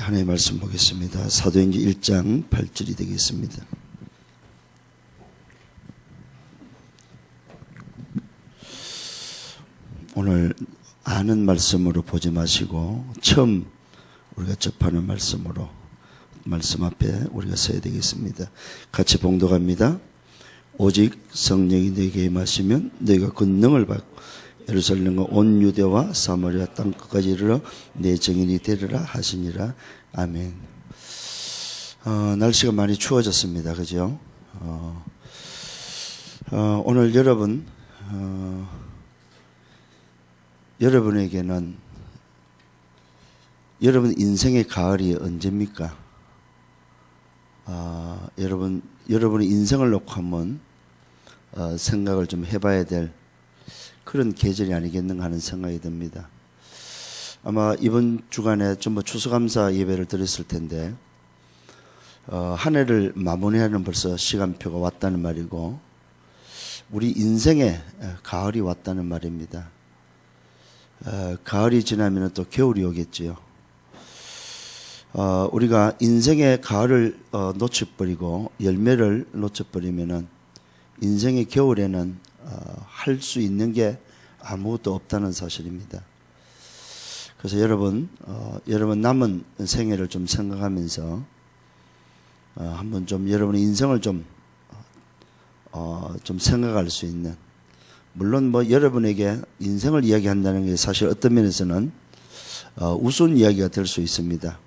하나님의 말씀 보겠습니다. 사도행전 1장 8절이 되겠습니다. 오늘 아는 말씀으로 보지 마시고 처음 우리가 접하는 말씀으로 말씀 앞에 우리가 서야 되겠습니다. 같이 봉독합니다. 오직 성령이 너에게 임하시면 너희가 권능을 받고 예루살렘과 온 유대와 사마리아 땅 끝까지 이르러 내 증인이 되리라 하시니라. 아멘. 날씨가 많이 추워졌습니다. 그죠? 오늘 여러분에게는 여러분 인생의 가을이 언제입니까? 여러분의 인생을 놓고 한번 생각을 좀 해봐야 될 그런 계절이 아니겠는가 하는 생각이 듭니다. 아마 이번 주간에 좀 추수감사 예배를 드렸을 텐데 한 해를 마무리하는 벌써 시간표가 왔다는 말이고 우리 인생에 가을이 왔다는 말입니다. 가을이 지나면 또 겨울이 오겠지요. 우리가 인생의 가을을 놓쳐버리고 열매를 놓쳐버리면은 인생의 겨울에는 할 수 있는 게 아무것도 없다는 사실입니다. 그래서 여러분 남은 생애를 좀 생각하면서 한번 좀 여러분의 인생을 좀 생각할 수 있는, 물론 여러분에게 인생을 이야기한다는 게 사실 어떤 면에서는 우스운 이야기가 될 수 있습니다.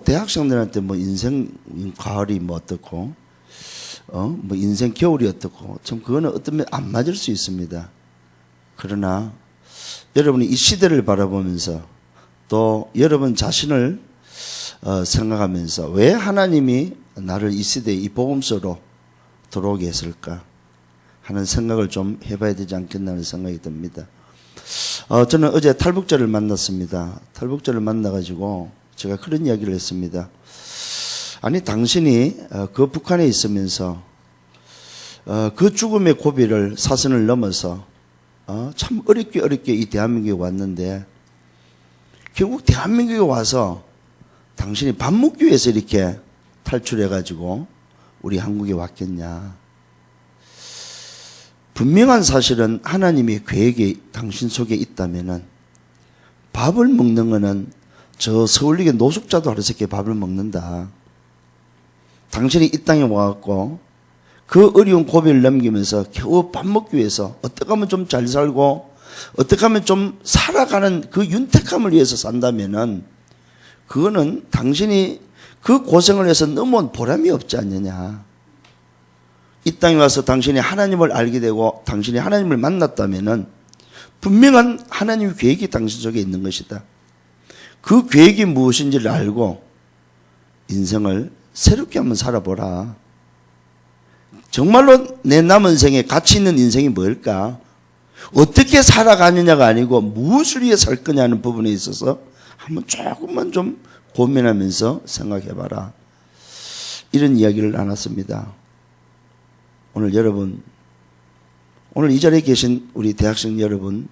대학생들한테 인생 가을이 어떻고 인생 겨울이 어떻고 참 그거는 어떤 면 안 맞을 수 있습니다. 그러나 여러분이 이 시대를 바라보면서 또 여러분 자신을 생각하면서 왜 하나님이 나를 이 시대에 이 복음서로 들어오게 했을까 하는 생각을 좀 해봐야 되지 않겠나는 생각이 듭니다. 저는 어제 탈북자를 만났습니다. 탈북자를 만나가지고 제가 그런 이야기를 했습니다. 아니 당신이 그 북한에 있으면서 그 죽음의 고비를 사선을 넘어서 참 어렵게 이 대한민국에 왔는데 결국 대한민국에 와서 당신이 밥 먹기 위해서 이렇게 탈출해가지고 우리 한국에 왔겠냐. 분명한 사실은 하나님의 계획이 당신 속에 있다면은 밥을 먹는 거는 저 서울역의 노숙자도 하루 세끼 밥을 먹는다. 당신이 이 땅에 와갖고 그 어려운 고비를 넘기면서 겨우 밥 먹기 위해서 어떻게 하면 좀 잘 살고 어떻게 하면 좀 살아가는 그 윤택함을 위해서 산다면은 그거는 당신이 그 고생을 해서 넘어온 보람이 없지 않느냐. 이 땅에 와서 당신이 하나님을 알게 되고 당신이 하나님을 만났다면은 분명한 하나님의 계획이 당신 속에 있는 것이다. 그 계획이 무엇인지를 알고 인생을 새롭게 한번 살아보라. 정말로 내 남은 생에 가치 있는 인생이 뭘까? 어떻게 살아가느냐가 아니고 무엇을 위해 살 거냐는 부분에 있어서 한번 조금만 좀 고민하면서 생각해봐라. 이런 이야기를 나눴습니다. 오늘 이 자리에 계신 우리 대학생 여러분,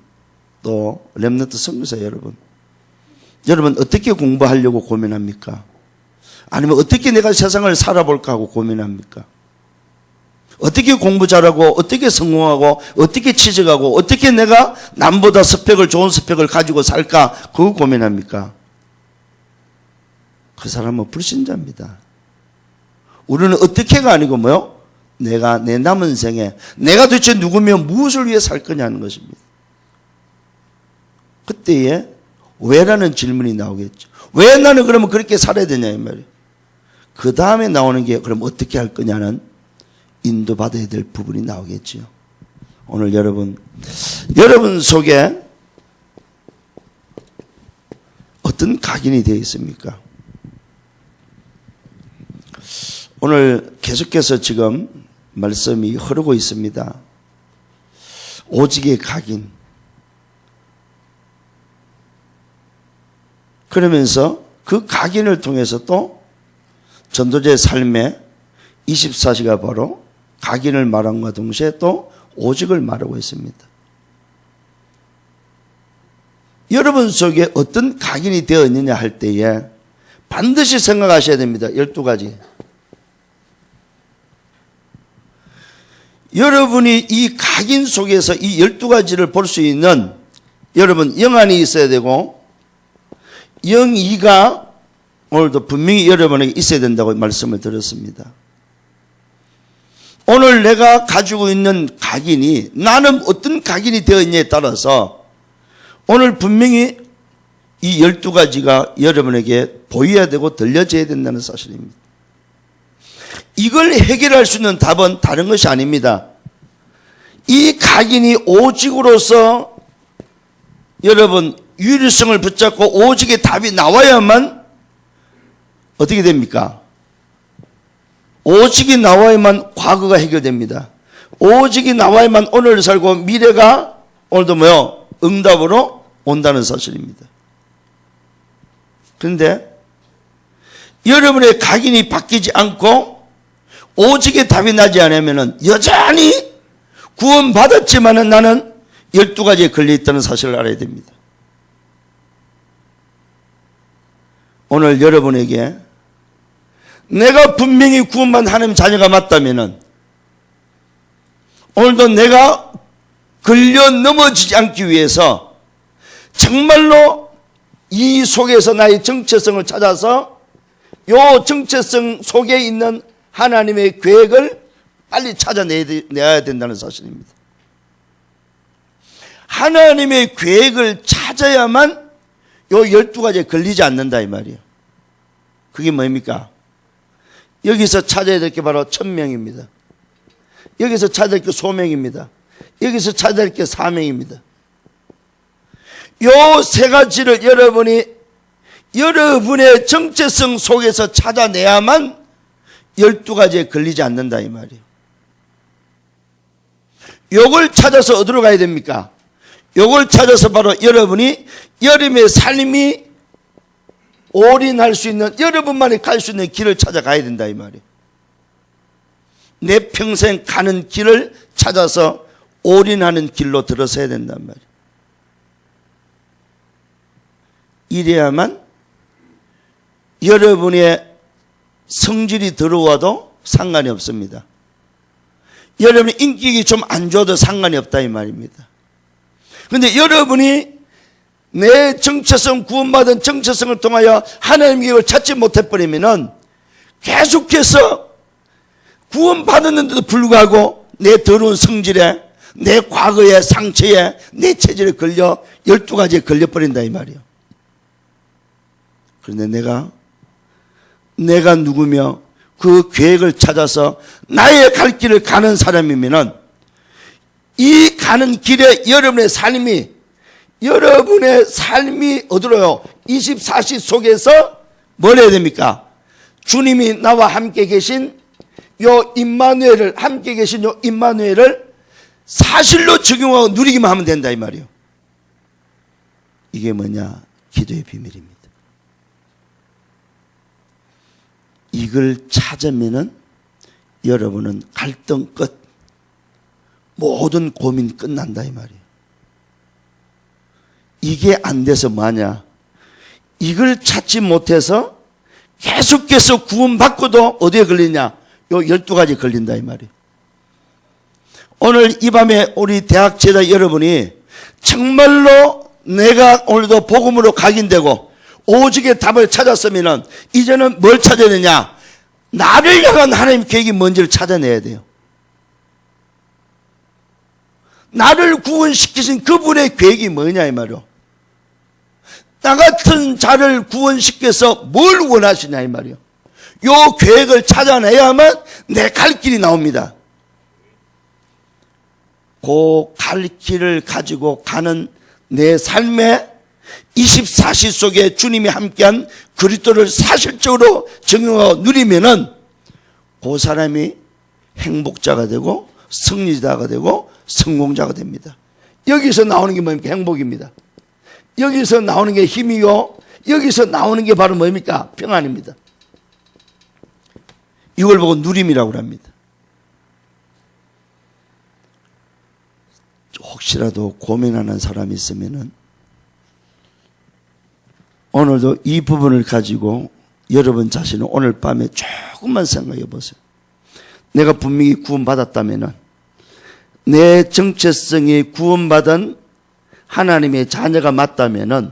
또 렘넌트 선교사 여러분 어떻게 공부하려고 고민합니까? 아니면 어떻게 내가 세상을 살아볼까 하고 고민합니까? 어떻게 공부 잘하고 어떻게 성공하고 어떻게 취직하고 어떻게 내가 남보다 좋은 스펙을 가지고 살까 그거 고민합니까? 그 사람은 불신자입니다. 우리는 어떻게가 아니고 내가 내 남은 생에 내가 도대체 누구며 무엇을 위해 살 거냐는 것입니다. 그때에 왜라는 질문이 나오겠죠. 왜 나는 그러면 그렇게 살아야 되냐 이 말이에요. 그 다음에 나오는 게 그럼 어떻게 할 거냐는 인도받아야 될 부분이 나오겠죠. 오늘 여러분 속에 어떤 각인이 되어 있습니까? 오늘 계속해서 지금 말씀이 흐르고 있습니다. 오직의 각인. 그러면서 그 각인을 통해서 또 전도자의 삶에 24시가 바로 각인을 말함과 동시에 또 오직을 말하고 있습니다. 여러분 속에 어떤 각인이 되어 있느냐 할 때에 반드시 생각하셔야 됩니다. 12가지. 여러분이 이 각인 속에서 이 12가지를 볼 수 있는 여러분 영안이 있어야 되고 영이가 오늘도 분명히 여러분에게 있어야 된다고 말씀을 드렸습니다. 오늘 내가 가지고 있는 각인이 나는 어떤 각인이 되어 있냐에 따라서 오늘 분명히 이 12가지가 여러분에게 보여야 되고 들려져야 된다는 사실입니다. 이걸 해결할 수 있는 답은 다른 것이 아닙니다. 이 각인이 오직으로서 여러분 유일성을 붙잡고 오직의 답이 나와야만 어떻게 됩니까? 오직이 나와야만 과거가 해결됩니다. 오직이 나와야만 오늘을 살고 미래가 오늘도 뭐요? 응답으로 온다는 사실입니다. 그런데 여러분의 각인이 바뀌지 않고 오직의 답이 나지 않으면 여전히 구원받았지만은 나는 12가지에 걸려있다는 사실을 알아야 됩니다. 오늘 여러분에게 내가 분명히 구원받은 하나님 자녀가 맞다면은 오늘도 내가 걸려 넘어지지 않기 위해서 정말로 이 속에서 나의 정체성을 찾아서 요 정체성 속에 있는 하나님의 계획을 빨리 찾아내야 된다는 사실입니다. 하나님의 계획을 찾아야만 요 12가지에 걸리지 않는다 이 말이에요. 그게 뭡니까? 여기서 찾아야 될 게 바로 천명입니다. 여기서 찾아야 될 게 소명입니다. 여기서 찾아야 될 게 사명입니다. 요 세 가지를 여러분이 여러분의 정체성 속에서 찾아내야만 12가지에 걸리지 않는다 이 말이에요. 요걸 찾아서 어디로 가야 됩니까? 요걸 찾아서 바로 여러분이 여러분의 삶이 올인할 수 있는 여러분만이 갈 수 있는 길을 찾아가야 된다 이 말이에요. 내 평생 가는 길을 찾아서 올인하는 길로 들어서야 된단 말이에요. 이래야만 여러분의 성질이 들어와도 상관이 없습니다. 여러분의 인격이 좀 안 좋아도 상관이 없다 이 말입니다. 그런데 여러분이 내 정체성 구원받은 정체성을 통하여 하나님의 계획을 찾지 못해버리면은 계속해서 구원받았는데도 불구하고 내 더러운 성질에 내 과거의 상처에 내 체질에 걸려 12가지에 걸려버린다 이 말이에요. 그런데 내가 누구며 그 계획을 찾아서 나의 갈 길을 가는 사람이면은 이 가는 길에 여러분의 삶이 어디로요? 24시 속에서 뭘 해야 됩니까? 주님이 나와 함께 계신 요 임마누엘을 함께 계신 요 임마누엘을 사실로 적용하고 누리기만 하면 된다 이 말이에요. 이게 뭐냐? 기도의 비밀입니다. 이걸 찾으면은 여러분은 갈등 끝, 모든 고민 끝난다 이 말이에요. 이게 안 돼서 뭐하냐? 이걸 찾지 못해서 계속해서 구원받고도 어디에 걸리냐? 요 12가지 걸린다 이 말이에요. 오늘 이 밤에 우리 대학 제자 여러분이 정말로 내가 오늘도 복음으로 각인되고 오직의 답을 찾았으면은 이제는 뭘 찾아야 되냐? 나를 향한 하나님의 계획이 뭔지를 찾아내야 돼요. 나를 구원시키신 그분의 계획이 뭐냐 이 말이요. 나 같은 자를 구원시켜서 뭘 원하시냐 이 말이요. 요 계획을 찾아내야만 내 갈 길이 나옵니다. 그 갈 길을 가지고 가는 내 삶의 24시 속에 주님이 함께한 그리스도를 사실적으로 적용하고 누리면은 그 사람이 행복자가 되고 승리자가 되고 성공자가 됩니다. 여기서 나오는 게 뭡니까? 행복입니다. 여기서 나오는 게 힘이요. 여기서 나오는 게 바로 뭡니까? 평안입니다. 이걸 보고 누림이라고 합니다. 혹시라도 고민하는 사람이 있으면은 오늘도 이 부분을 가지고 여러분 자신은 오늘 밤에 조금만 생각해 보세요. 내가 분명히 구원받았다면은, 내 정체성이 구원받은 하나님의 자녀가 맞다면은,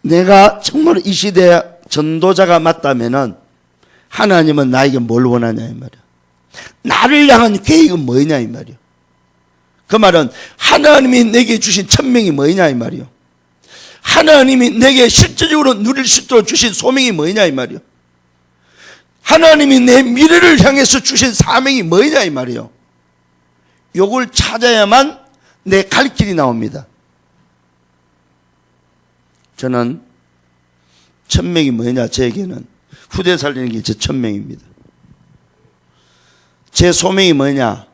내가 정말 이 시대의 전도자가 맞다면은, 하나님은 나에게 뭘 원하냐 이 말이야. 나를 향한 계획은 뭐냐 이 말이야. 그 말은 하나님이 내게 주신 천명이 뭐냐 이 말이요. 하나님이 내게 실제적으로 누릴 수 있도록 주신 소명이 뭐냐 이 말이요. 하나님이 내 미래를 향해서 주신 사명이 뭐냐 이 말이요. 요걸 찾아야만 내 갈 길이 나옵니다. 저는 천명이 뭐냐, 저에게는 후대 살리는 게 제 천명입니다. 제 소명이 뭐냐,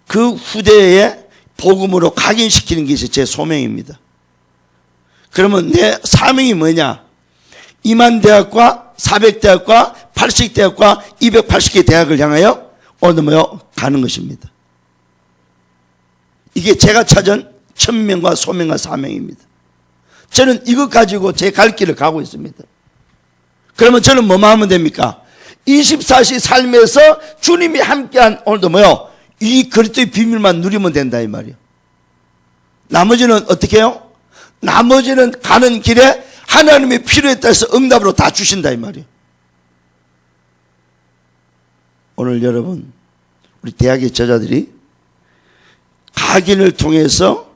그 후대에 복음으로 각인시키는 것이 제 소명입니다. 그러면 내 사명이 뭐냐, 2만 대학과 400대학과 80대학과 280개 대학을 향하여 오늘 가는 것입니다. 이게 제가 찾은 천명과 소명과 사명입니다. 저는 이것 가지고 제 갈 길을 가고 있습니다. 그러면 저는 뭐만 하면 됩니까? 24시 삶에서 주님이 함께한 오늘도 이 그리스도의 비밀만 누리면 된다 이 말이에요. 나머지는 어떻게 해요? 나머지는 가는 길에 하나님의 필요에 따라서 응답으로 다 주신다 이 말이에요. 오늘 여러분, 우리 대학의 저자들이 각인을 통해서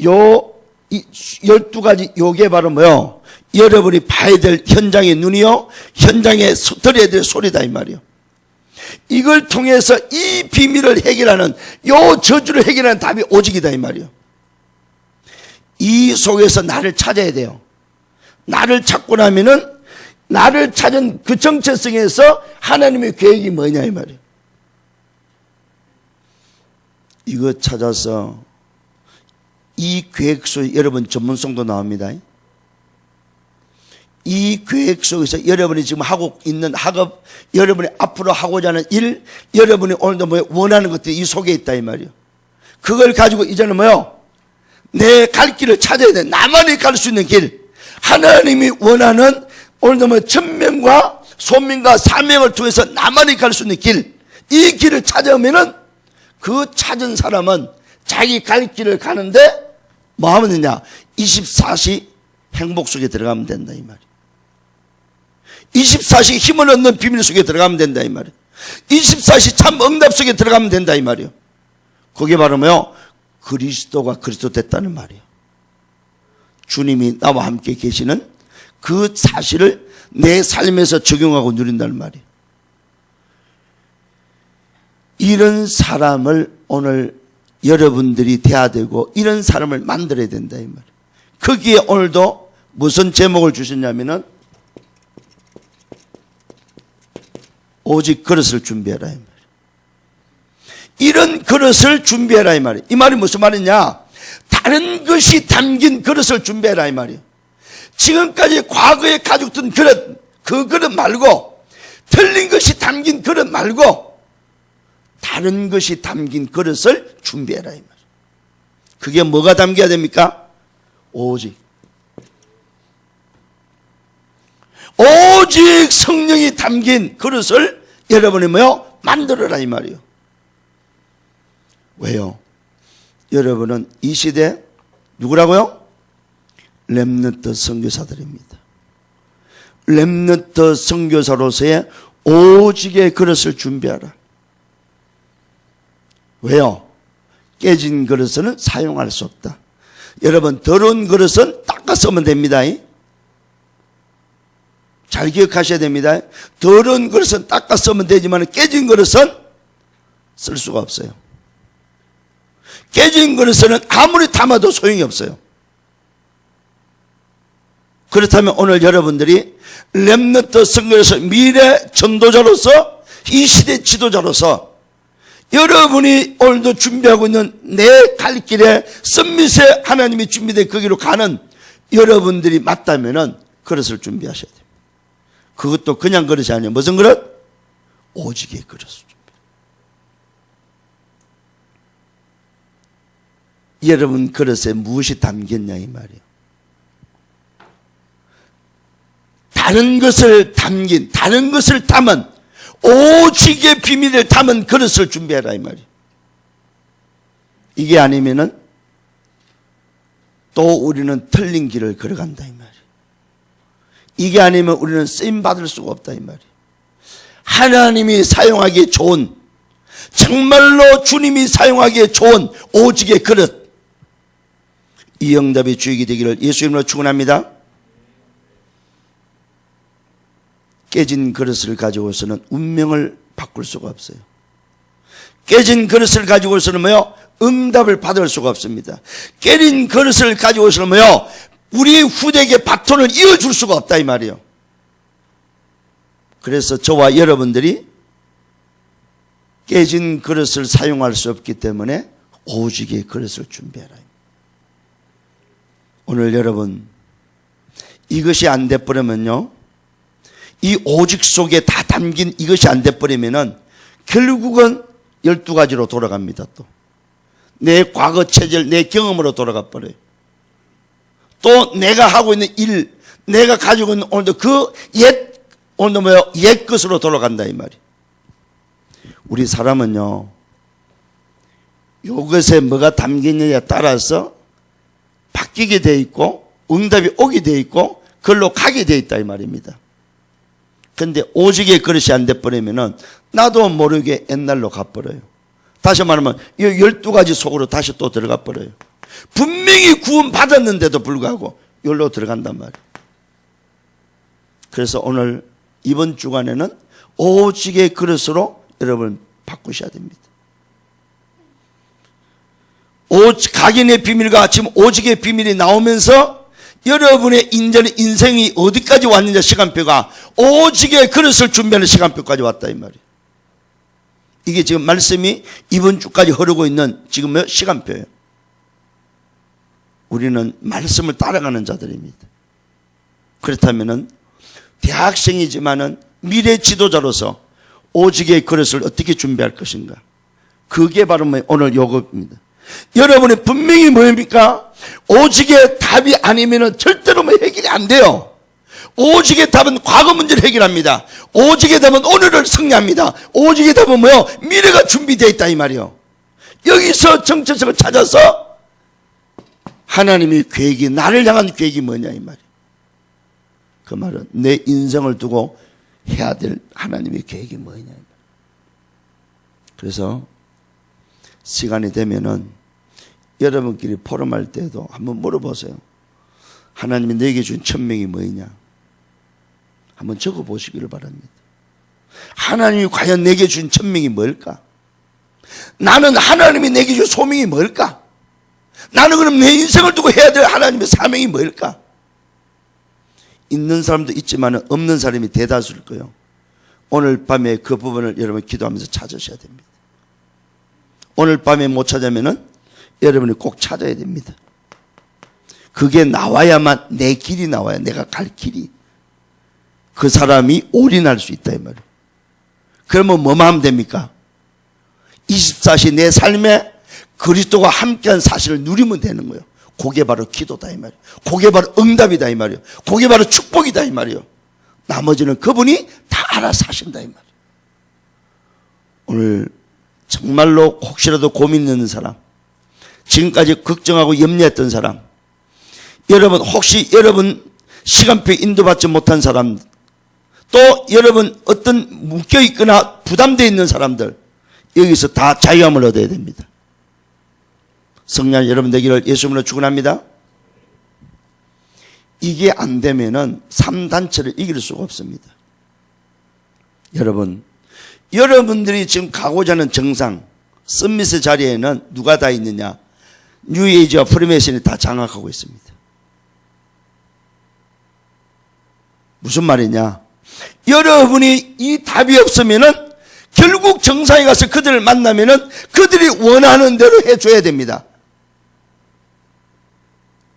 요 12가지 요게 바로 여러분이 봐야 될 현장의 눈이요, 현장에 들어야 될 소리다 이 말이에요. 이걸 통해서 이 비밀을 해결하는, 요 저주를 해결하는 답이 오직이다 이 말이에요. 이 속에서 나를 찾아야 돼요. 나를 찾고 나면은 나를 찾은 그 정체성에서 하나님의 계획이 뭐냐 이 말이에요. 이거 찾아서 이 계획 속에 여러분 전문성도 나옵니다. 이 계획 속에서 여러분이 지금 하고 있는 학업, 여러분이 앞으로 하고자 하는 일, 여러분이 오늘도 원하는 것들이 이 속에 있다 이 말이에요. 그걸 가지고 이제는 내 갈 길을 찾아야 돼. 나만이 갈 수 있는 길, 하나님이 원하는 오늘도 천명과 소명과 사명을 통해서 나만이 갈 수 있는 길, 이 길을 찾아오면은 그 찾은 사람은 자기 갈 길을 가는데 뭐 하면 되냐, 24시 행복 속에 들어가면 된다 이 말이에요. 24시 힘을 얻는 비밀 속에 들어가면 된다 이 말이에요. 24시 참 응답 속에 들어가면 된다 이 말이에요. 그게 바로 그리스도가 그리스도 됐다는 말이에요. 주님이 나와 함께 계시는 그 사실을 내 삶에서 적용하고 누린다는 말이에요. 이런 사람을 오늘 여러분들이 돼야 되고, 이런 사람을 만들어야 된다 이 말이에요. 거기에 오늘도 무슨 제목을 주셨냐면은 오직 그릇을 준비해라 이 말이에요. 이런 그릇을 준비해라 이 말이에요. 이 말이 무슨 말이냐, 다른 것이 담긴 그릇을 준비해라 이 말이에요. 지금까지 과거에 가졌던 그릇, 그 그릇 말고, 틀린 것이 담긴 그릇 말고 다른 것이 담긴 그릇을 준비해라 이 말이에요. 그게 뭐가 담겨야 됩니까? 오직 성령이 담긴 그릇을 여러분이 만들어라 이 말이에요. 왜요? 여러분은 이 시대 누구라고요? 렘넌트 선교사들입니다. 렘넌트 선교사로서의 오직의 그릇을 준비하라. 왜요? 깨진 그릇은 사용할 수 없다. 여러분, 더러운 그릇은 닦아 쓰면 됩니다. 잘 기억하셔야 됩니다. 더러운 그릇은 닦아 쓰면 되지만 깨진 그릇은 쓸 수가 없어요. 깨진 그릇은 아무리 담아도 소용이 없어요. 그렇다면 오늘 여러분들이 렘넌트 선교에서 미래 전도자로서, 이 시대 지도자로서 여러분이 오늘도 준비하고 있는 내 갈 길에 썸밋에 하나님이 준비된 거기로 가는 여러분들이 맞다면은 그릇을 준비하셔야 됩니다. 그것도 그냥 그릇이 아니에요. 무슨 그릇? 오직의 그릇을 준비. 여러분 그릇에 무엇이 담겼냐 이 말이에요. 다른 것을 담긴, 다른 것을 담은, 오직의 비밀을 담은 그릇을 준비해라 이 말이에요. 이게 아니면은 또 우리는 틀린 길을 걸어간다 이 말이에요. 이게 아니면 우리는 쓰임 받을 수가 없다 이 말이에요. 하나님이 사용하기에 좋은, 정말로 주님이 사용하기에 좋은 오직의 그릇, 이 응답의 주역이 되기를 예수 이름으로 축원합니다. 깨진 그릇을 가지고서는 운명을 바꿀 수가 없어요. 깨진 그릇을 가지고서는 뭐요? 응답을 받을 수가 없습니다. 깨진 그릇을 가지고서는 뭐요? 우리 후대에게 바톤을 이어줄 수가 없다 이 말이에요. 그래서 저와 여러분들이 깨진 그릇을 사용할 수 없기 때문에 오직의 그릇을 준비해라. 오늘 여러분, 이것이 안 돼버리면요, 이 오직 속에 다 담긴 이것이 안 돼버리면은 결국은 12가지로 돌아갑니다. 또 내 과거 체질, 내 경험으로 돌아가 버려요. 또 내가 하고 있는 일, 내가 가지고 있는 오늘도 그 옛 것으로 돌아간다 이 말이에요. 우리 사람은요, 이것에 뭐가 담기느냐에 따라서 바뀌게 돼 있고 응답이 오게 돼 있고 그걸로 가게 돼 있다 이 말입니다. 근데 오직의 그릇이 안 돼버리면은 나도 모르게 옛날로 가버려요. 다시 말하면 이 12가지 속으로 다시 또 들어가 버려요. 분명히 구원 받았는데도 불구하고 여기로 들어간단 말이에요. 그래서 오늘 이번 주간에는 오직의 그릇으로 여러분 바꾸셔야 됩니다. 각인의 비밀과 지금 오직의 비밀이 나오면서 여러분의 인생이 어디까지 왔느냐, 시간표가 오직의 그릇을 준비하는 시간표까지 왔다 이 말이에요. 이게 지금 말씀이 이번 주까지 흐르고 있는 지금 시간표예요. 우리는 말씀을 따라가는 자들입니다. 그렇다면은 대학생이지만은 미래 지도자로서 오직의 그릇을 어떻게 준비할 것인가? 그게 바로 오늘 요겁입니다. 여러분이 분명히 뭡니까? 오직의 답이 아니면은 절대로 해결이 안 돼요. 오직의 답은 과거 문제를 해결합니다. 오직의 답은 오늘을 승리합니다. 오직의 답은 뭐요? 미래가 준비되어 있다 이 말이요. 여기서 정체성을 찾아서 하나님의 계획이, 나를 향한 계획이 뭐냐 이 말이에요. 그 말은 내 인생을 두고 해야 될 하나님의 계획이 뭐냐 이 말이에요. 그래서 시간이 되면은 여러분끼리 포럼할 때도 한번 물어보세요. 하나님이 내게 준 천명이 뭐냐? 한번 적어보시기를 바랍니다. 하나님이 과연 내게 준 천명이 뭘까? 나는 하나님이 내게 준 소명이 뭘까? 나는 그럼 내 인생을 두고 해야 될 하나님의 사명이 뭘까? 있는 사람도 있지만 없는 사람이 대다수일 거예요. 오늘 밤에 그 부분을 여러분 기도하면서 찾으셔야 됩니다. 오늘 밤에 못 찾으면은 여러분이 꼭 찾아야 됩니다. 그게 나와야만 내 길이 나와야, 내가 갈 길이, 그 사람이 올인할 수 있다 이 말이에요. 그러면 뭐만 하면 됩니까? 24시 내 삶에 그리스도와 함께한 사실을 누리면 되는 거예요. 그게 바로 기도다 이 말이에요. 그게 바로 응답이다 이 말이에요. 그게 바로 축복이다 이 말이에요. 나머지는 그분이 다 알아서 하신다 이 말이에요. 오늘 정말로 혹시라도 고민 있는 사람, 지금까지 걱정하고 염려했던 사람, 여러분 혹시 여러분 시간표에 인도받지 못한 사람, 또 여러분 어떤 묶여있거나 부담되어 있는 사람들, 여기서 다 자유함을 얻어야 됩니다. 성령 여러분 되기를 예수 이름으로 축원합니다. 이게 안 되면은 3단체를 이길 수가 없습니다. 여러분들이 지금 가고자 하는 정상, 서밋의 자리에는 누가 다 있느냐? 뉴에이지와 프리메이슨이 다 장악하고 있습니다. 무슨 말이냐? 여러분이 이 답이 없으면은 결국 정상에 가서 그들을 만나면은 그들이 원하는 대로 해줘야 됩니다.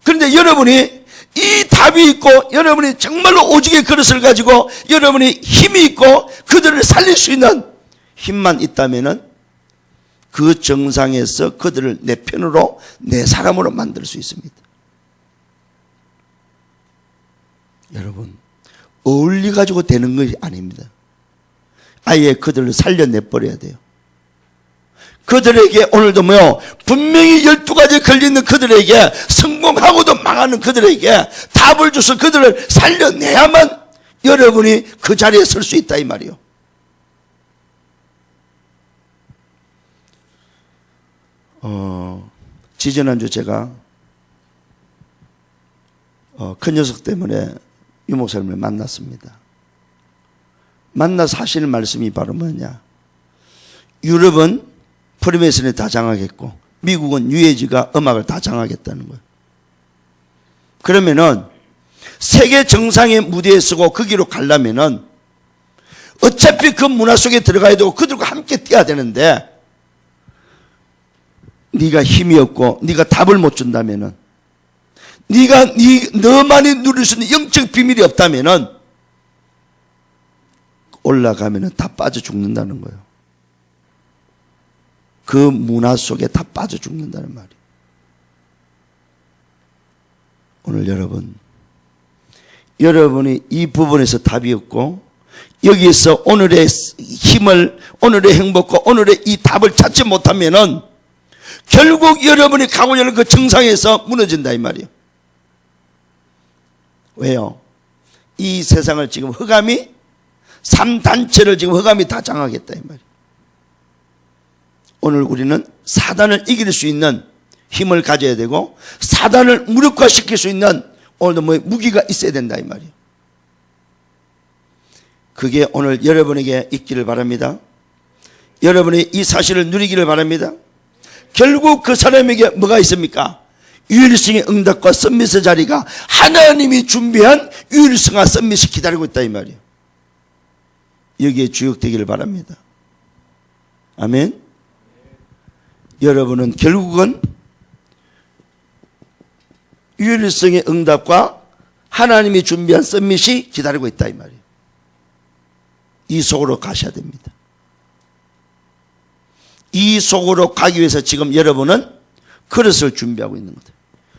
그런데 여러분이 이 답이 있고 여러분이 정말로 오직의 그릇을 가지고 여러분이 힘이 있고 그들을 살릴 수 있는 힘만 있다면은 그 정상에서 그들을 내 편으로, 내 사람으로 만들 수 있습니다. 여러분, 어울리 가지고 되는 것이 아닙니다. 아예 그들을 살려내버려야 돼요. 그들에게 오늘도 분명히 12가지 걸리는 그들에게, 성공하고도 망하는 그들에게 답을 줘서 그들을 살려내야만 여러분이 그 자리에 설 수 있다 이 말이요. 지지난주 제가 큰 녀석 때문에 유 목사님을 만났습니다. 만나서 하시는 말씀이 바로 뭐냐, 유럽은 프리메이슨이 다 장악했고 미국은 유해지가 음악을 다 장악했다는 거예요. 그러면은 세계 정상의 무대에 서고 거기로 가려면은 어차피 그 문화 속에 들어가야 되고 그들과 함께 뛰어야 되는데, 네가 힘이 없고 네가 답을 못 준다면은, 너만이 누릴 수 있는 영적 비밀이 없다면은 올라가면은 다 빠져 죽는다는 거예요. 그 문화 속에 다 빠져 죽는다는 말이에요. 오늘 여러분이 이 부분에서 답이 없고 여기에서 오늘의 힘을, 오늘의 행복과 오늘의 이 답을 찾지 못하면은 결국 여러분이 가고자 하는 그 정상에서 무너진다 이 말이에요. 왜요? 이 세상을 지금 흑암이, 3단체를 지금 흑암이 다 장악했다 이 말이에요. 오늘 우리는 사단을 이길 수 있는 힘을 가져야 되고 사단을 무력화시킬 수 있는 오늘도 무기가 있어야 된다 이 말이에요. 그게 오늘 여러분에게 있기를 바랍니다. 여러분이 이 사실을 누리기를 바랍니다. 결국 그 사람에게 뭐가 있습니까? 유일성의 응답과 썸밋의 자리가 하나님이 준비한 유일성과 썸밋이 기다리고 있다 이 말이에요. 여기에 주역되기를 바랍니다. 아멘. 여러분은 결국은 유일성의 응답과 하나님이 준비한 썸밋이 기다리고 있다 이 말이에요. 이 속으로 가셔야 됩니다. 이 속으로 가기 위해서 지금 여러분은 그릇을 준비하고 있는 거다.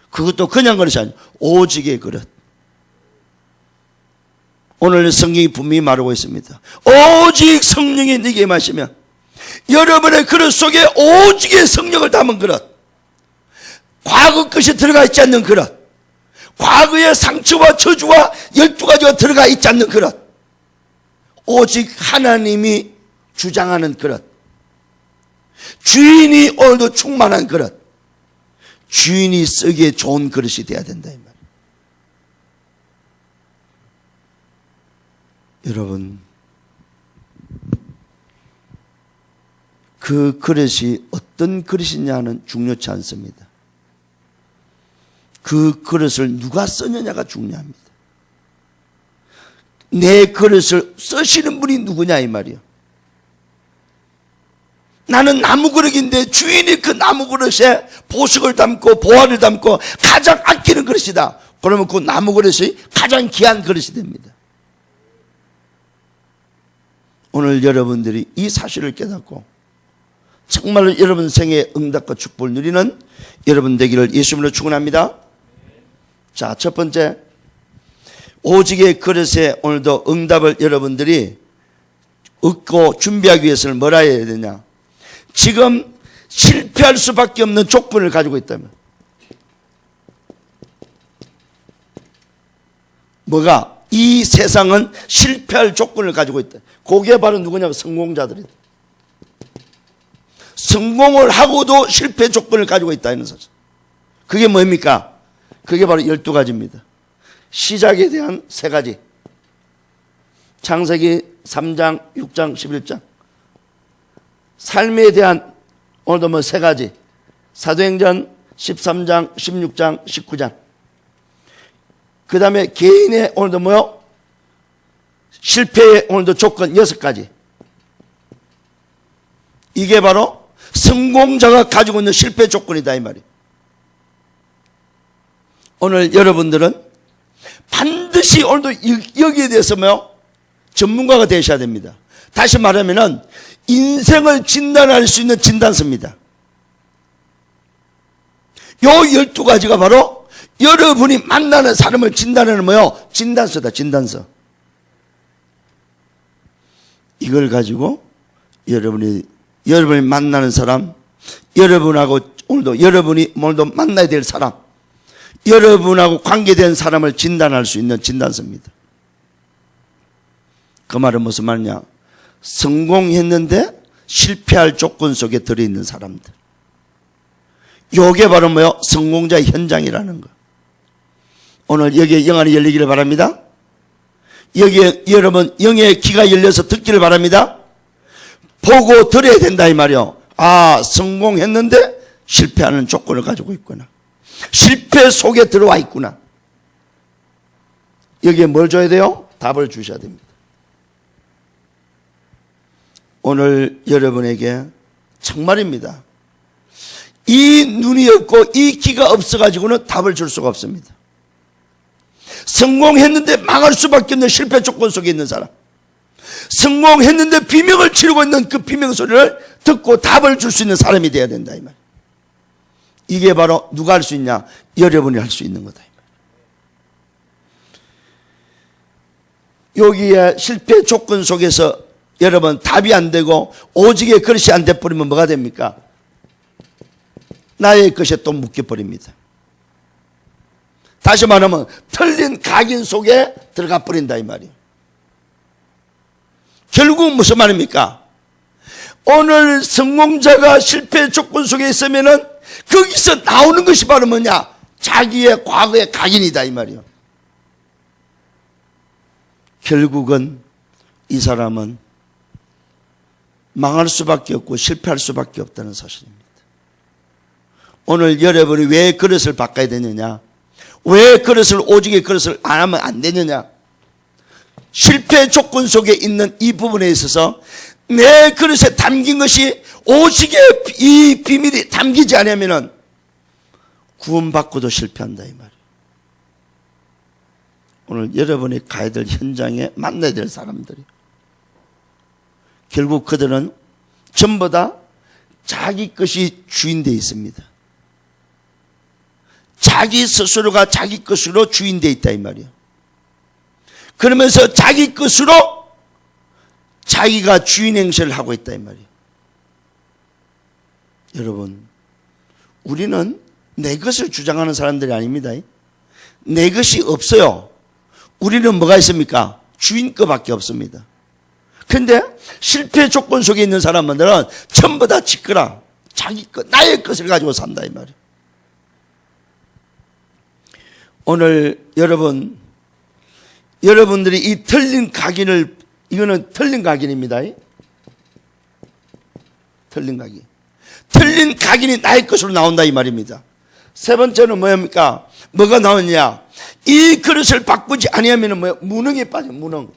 그것도 그냥 그릇이 아니에요. 오직의 그릇. 오늘 성경이 분명히 말하고 있습니다. 오직 성령이 네게 임하시면 여러분의 그릇 속에 오직의 성령을 담은 그릇, 과거 것이 들어가 있지 않는 그릇, 과거의 상처와 저주와 12가지가 들어가 있지 않는 그릇, 오직 하나님이 주장하는 그릇, 주인이 오늘도 충만한 그릇, 주인이 쓰기에 좋은 그릇이 돼야 된다 이 말이에요. 여러분, 그 그릇이 어떤 그릇이냐는 중요치 않습니다. 그 그릇을 누가 쓰느냐가 중요합니다. 내 그릇을 쓰시는 분이 누구냐 이 말이에요. 나는 나무 그릇인데 주인이 그 나무 그릇에 보석을 담고 보화를 담고 가장 아끼는 그릇이다. 그러면 그 나무 그릇이 가장 귀한 그릇이 됩니다. 오늘 여러분들이 이 사실을 깨닫고 정말로 여러분 생애의 응답과 축복을 누리는 여러분 되기를 예수님으로 축원합니다. 자, 첫 번째, 오직의 그릇에 오늘도 응답을 여러분들이 얻고 준비하기 위해서는 뭐라 해야 되냐? 지금 실패할 수밖에 없는 조건을 가지고 있다면, 뭐가? 이 세상은 실패할 조건을 가지고 있다. 그게 바로 누구냐면 성공자들이다. 성공을 하고도 실패 조건을 가지고 있다는 사실. 그게 뭡니까? 그게 바로 12가지입니다. 시작에 대한 3가지. 창세기 3장, 6장, 11장. 삶에 대한 오늘도 3가지. 사도행전 13장, 16장, 19장. 그 다음에 개인의 오늘도 실패의 오늘도 조건 6가지. 이게 바로 성공자가 가지고 있는 실패 조건이다 이 말이에요. 오늘 여러분들은 반드시 오늘도 여기에 대해서 전문가가 되셔야 됩니다. 다시 말하면은 인생을 진단할 수 있는 진단서입니다. 요 12가지가 바로 여러분이 만나는 사람을 진단하는 진단서다, 진단서. 이걸 가지고 여러분이 만나는 사람, 여러분하고 오늘도 여러분이 오늘도 만나야 될 사람, 여러분하고 관계된 사람을 진단할 수 있는 진단서입니다. 그 말은 무슨 말이냐? 성공했는데 실패할 조건 속에 들어있는 사람들. 요게 바로 뭐요? 성공자의 현장이라는 거. 오늘 여기에 영안이 열리기를 바랍니다. 여기에 여러분 영의 귀가 열려서 듣기를 바랍니다. 보고 들어야 된다 이 말이요. 아, 성공했는데 실패하는 조건을 가지고 있구나. 실패 속에 들어와 있구나. 여기에 뭘 줘야 돼요? 답을 주셔야 됩니다. 오늘 여러분에게 정말입니다. 이 눈이 없고 이 귀가 없어가지고는 답을 줄 수가 없습니다. 성공했는데 망할 수밖에 없는 실패 조건 속에 있는 사람, 성공했는데 비명을 치르고 있는 그 비명 소리를 듣고 답을 줄 수 있는 사람이 되어야 된다 이 말. 이게 바로 누가 할 수 있냐? 여러분이 할 수 있는 거다 이 말. 여기에 실패 조건 속에서 여러분 답이 안 되고 오직의 그릇이 안 돼버리면 뭐가 됩니까? 나의 것에 또 묶여버립니다. 다시 말하면 틀린 각인 속에 들어가 버린다 이 말이에요. 결국 무슨 말입니까? 오늘 성공자가 실패 조건 속에 있으면은 거기서 나오는 것이 바로 뭐냐? 자기의 과거의 각인이다 이 말이에요. 결국은 이 사람은 망할 수밖에 없고 실패할 수밖에 없다는 사실입니다. 오늘 여러분이 왜 그릇을 바꿔야 되느냐? 왜 그릇을 오직의 그릇을 안 하면 안 되느냐? 실패 조건 속에 있는 이 부분에 있어서 내 그릇에 담긴 것이 오직의 이 비밀이 담기지 않으면 구원받고도 실패한다 이 말이에요. 오늘 여러분이 가야 될 현장에 만나야 될 사람들이 결국 그들은 전부 다 자기 것이 주인되어 있습니다. 자기 스스로가 자기 것으로 주인되어 있다 이 말이에요. 그러면서 자기 것으로 자기가 주인 행세를 하고 있다 이 말이에요. 여러분, 우리는 내 것을 주장하는 사람들이 아닙니다. 내 것이 없어요. 우리는 뭐가 있습니까? 주인 것밖에 없습니다. 그런데 실패 조건 속에 있는 사람들은 전부 다 지끄라 자기 것, 나의 것을 가지고 산다 이 말이에요. 오늘 여러분들이 이 틀린 각인을, 이거는 틀린 각인입니다. 틀린 각인. 틀린 각인이 나의 것으로 나온다 이 말입니다. 세 번째는 뭐입니까? 뭐가 나오느냐? 이 그릇을 바꾸지 아니하면 뭐야? 무능에 빠져, 무능.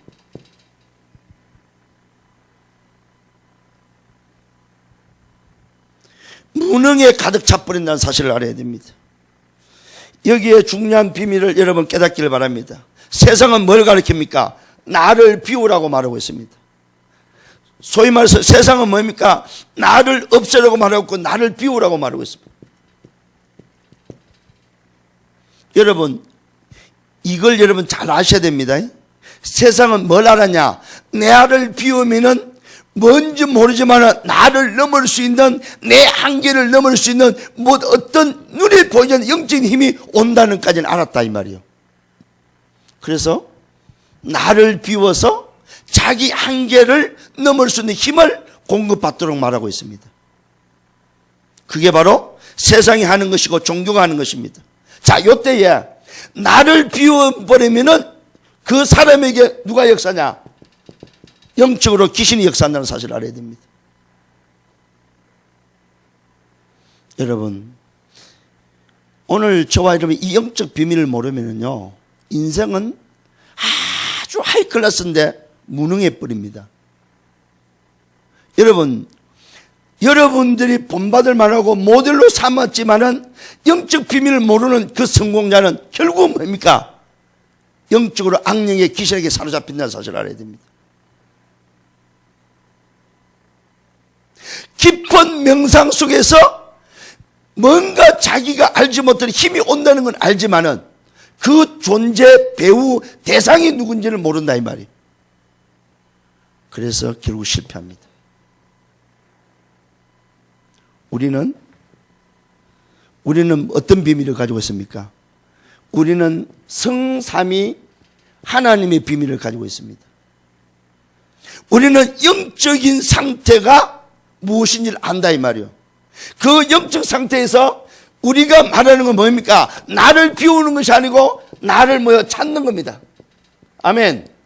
무능에 가득 차버린다는 사실을 알아야 됩니다. 여기에 중요한 비밀을 여러분 깨닫기를 바랍니다. 세상은 뭘 가르칩니까? 나를 비우라고 말하고 있습니다. 소위 말해서 세상은 뭡니까? 나를 없애라고 말하고 있고 나를 비우라고 말하고 있습니다. 여러분, 이걸 여러분 잘 아셔야 됩니다. 세상은 뭘 알았냐? 나를 비우면은 뭔지 모르지만 나를 넘을 수 있는, 내 한계를 넘을 수 있는 뭐 어떤 눈에 보이는 영적인 힘이 온다는 까지는 알았다 이 말이에요. 그래서 나를 비워서 자기 한계를 넘을 수 있는 힘을 공급받도록 말하고 있습니다. 그게 바로 세상이 하는 것이고 종교가 하는 것입니다. 자, 요때에 나를 비워버리면은 그 사람에게 누가 역사냐? 영적으로 귀신이 역사한다는 사실을 알아야 됩니다. 여러분, 오늘 저와 여러분이 이 영적 비밀을 모르면요, 인생은 아주 하이클래스인데 무능해 버립니다. 여러분, 여러분들이 본받을 만하고 모델로 삼았지만은 영적 비밀을 모르는 그 성공자는 결국 뭡니까? 영적으로 악령의 귀신에게 사로잡힌다는 사실을 알아야 됩니다. 깊은 명상 속에서 뭔가 자기가 알지 못하는 힘이 온다는 건 알지만은 그 존재, 배우, 대상이 누군지를 모른다 이 말이에요. 그래서 결국 실패합니다. 우리는 어떤 비밀을 가지고 있습니까? 우리는 성삼위 하나님의 비밀을 가지고 있습니다. 우리는 영적인 상태가 무엇인지를 안다 이 말이에요. 그 영적 상태에서 우리가 말하는 건 뭡니까? 나를 비우는 것이 아니고 나를 찾는 겁니다. 아멘.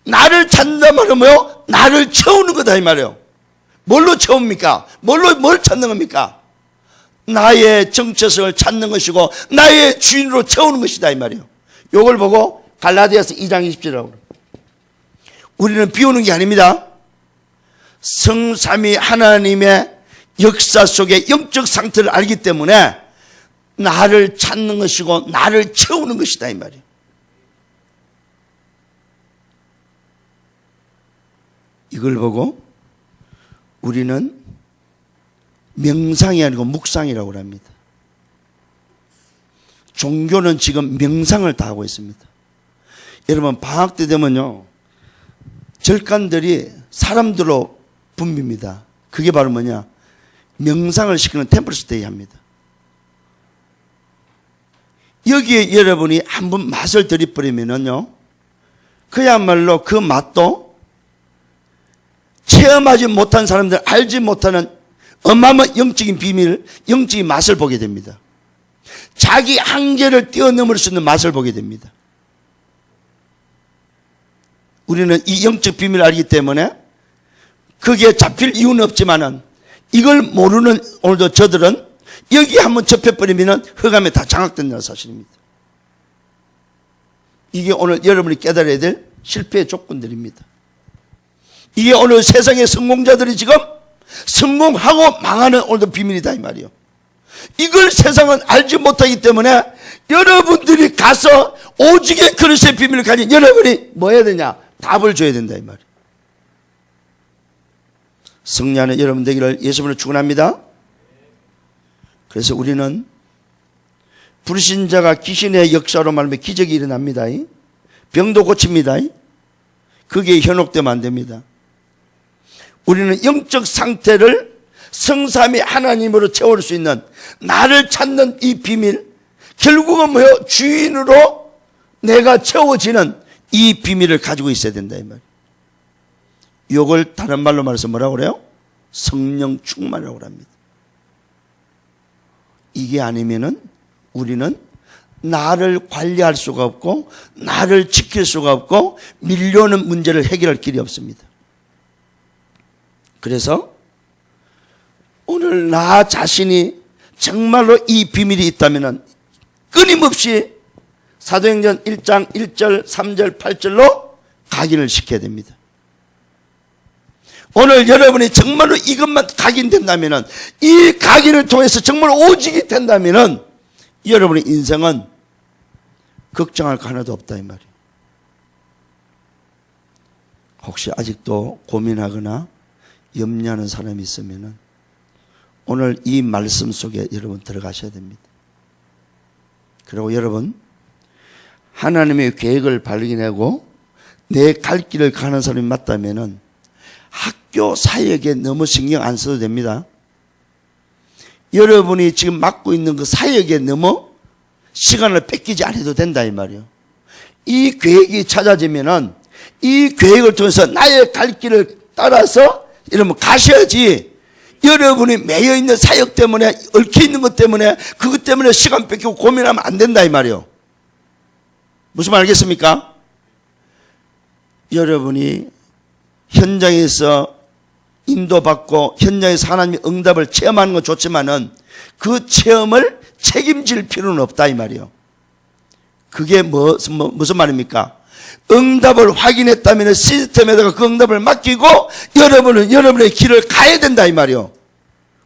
나를 찾는다 말은 나를 채우는 거다 이 말이에요. 뭘로 채웁니까? 뭘 찾는 겁니까? 나의 정체성을 찾는 것이고 나의 주인으로 채우는 것이다 이 말이에요. 이걸 보고 갈라디아서 2장 20절이라고 우리는 비우는 게 아닙니다. 성삼위 하나님의 역사 속의 영적 상태를 알기 때문에 나를 찾는 것이고 나를 채우는 것이다 이 말이에요. 이걸 보고 우리는 명상이 아니고 묵상이라고 합니다. 종교는 지금 명상을 다 하고 있습니다. 여러분 방학 때 되면요 절간들이 사람들로 붐빕니다. 그게 바로 뭐냐? 명상을 시키는 템플스테이 합니다. 여기에 여러분이 한번 맛을 들이버리면요 그야말로 그 맛도 체험하지 못한 사람들, 알지 못하는 어마어마한 영적인 비밀, 영적인 맛을 보게 됩니다. 자기 한계를 뛰어넘을 수 있는 맛을 보게 됩니다. 우리는 이 영적 비밀을 알기 때문에 거기에 잡힐 이유는 없지만은 이걸 모르는 오늘도 저들은 여기 한번 접해버리면 흑암에 다 장악된다는 사실입니다. 이게 오늘 여러분이 깨달아야 될 실패의 조건들입니다. 이게 오늘 세상의 성공자들이 지금 성공하고 망하는 오늘도 비밀이다 이 말이에요. 이걸 세상은 알지 못하기 때문에 여러분들이 가서 오직의 그릇의 비밀을 가진 여러분이 뭐 해야 되냐? 답을 줘야 된다 이 말이에요. 승리 안에 여러분 되기를 예수님으로 축원합니다. 그래서 우리는 불신자가 귀신의 역사로 말하면 기적이 일어납니다. 병도 고칩니다. 그게 현혹되면 안 됩니다. 우리는 영적 상태를 성삼위 하나님으로 채울 수 있는 나를 찾는 이 비밀, 결국은 뭐요? 주인으로 내가 채워지는 이 비밀을 가지고 있어야 된다 이 말이에요. 이걸 다른 말로 말해서 뭐라고 그래요? 성령 충만이라고 합니다. 이게 아니면은 우리는 나를 관리할 수가 없고 나를 지킬 수가 없고 밀려오는 문제를 해결할 길이 없습니다. 그래서 오늘 나 자신이 정말로 이 비밀이 있다면 끊임없이 사도행전 1장 1절 3절 8절로 각인을 시켜야 됩니다. 오늘 여러분이 정말로 이것만 각인된다면 이 각인을 통해서 정말 오직이 된다면 여러분의 인생은 걱정할 거 하나도 없다 이 말이에요. 혹시 아직도 고민하거나 염려하는 사람이 있으면 오늘 이 말씀 속에 여러분 들어가셔야 됩니다. 그리고 여러분 하나님의 계획을 발견하고 내 갈 길을 가는 사람이 맞다면 학교 사역에 너무 신경 안 써도 됩니다. 여러분이 지금 맡고 있는 그 사역에 너무 시간을 뺏기지 않아도 된다 이 말이에요. 이 계획이 찾아지면은 이 계획을 통해서 나의 갈 길을 따라서 여러분 가셔야지 여러분이 매여 있는 사역 때문에 얽혀 있는 것 때문에 그것 때문에 시간 뺏기고 고민하면 안 된다 이 말이에요. 무슨 말 알겠습니까? 여러분이 현장에서 인도받고 현장에서 하나님의 응답을 체험하는 건 좋지만은 그 체험을 책임질 필요는 없다 이 말이에요. 그게 무슨 말입니까? 응답을 확인했다면 시스템에다가 그 응답을 맡기고 여러분은 여러분의 길을 가야 된다 이 말이에요.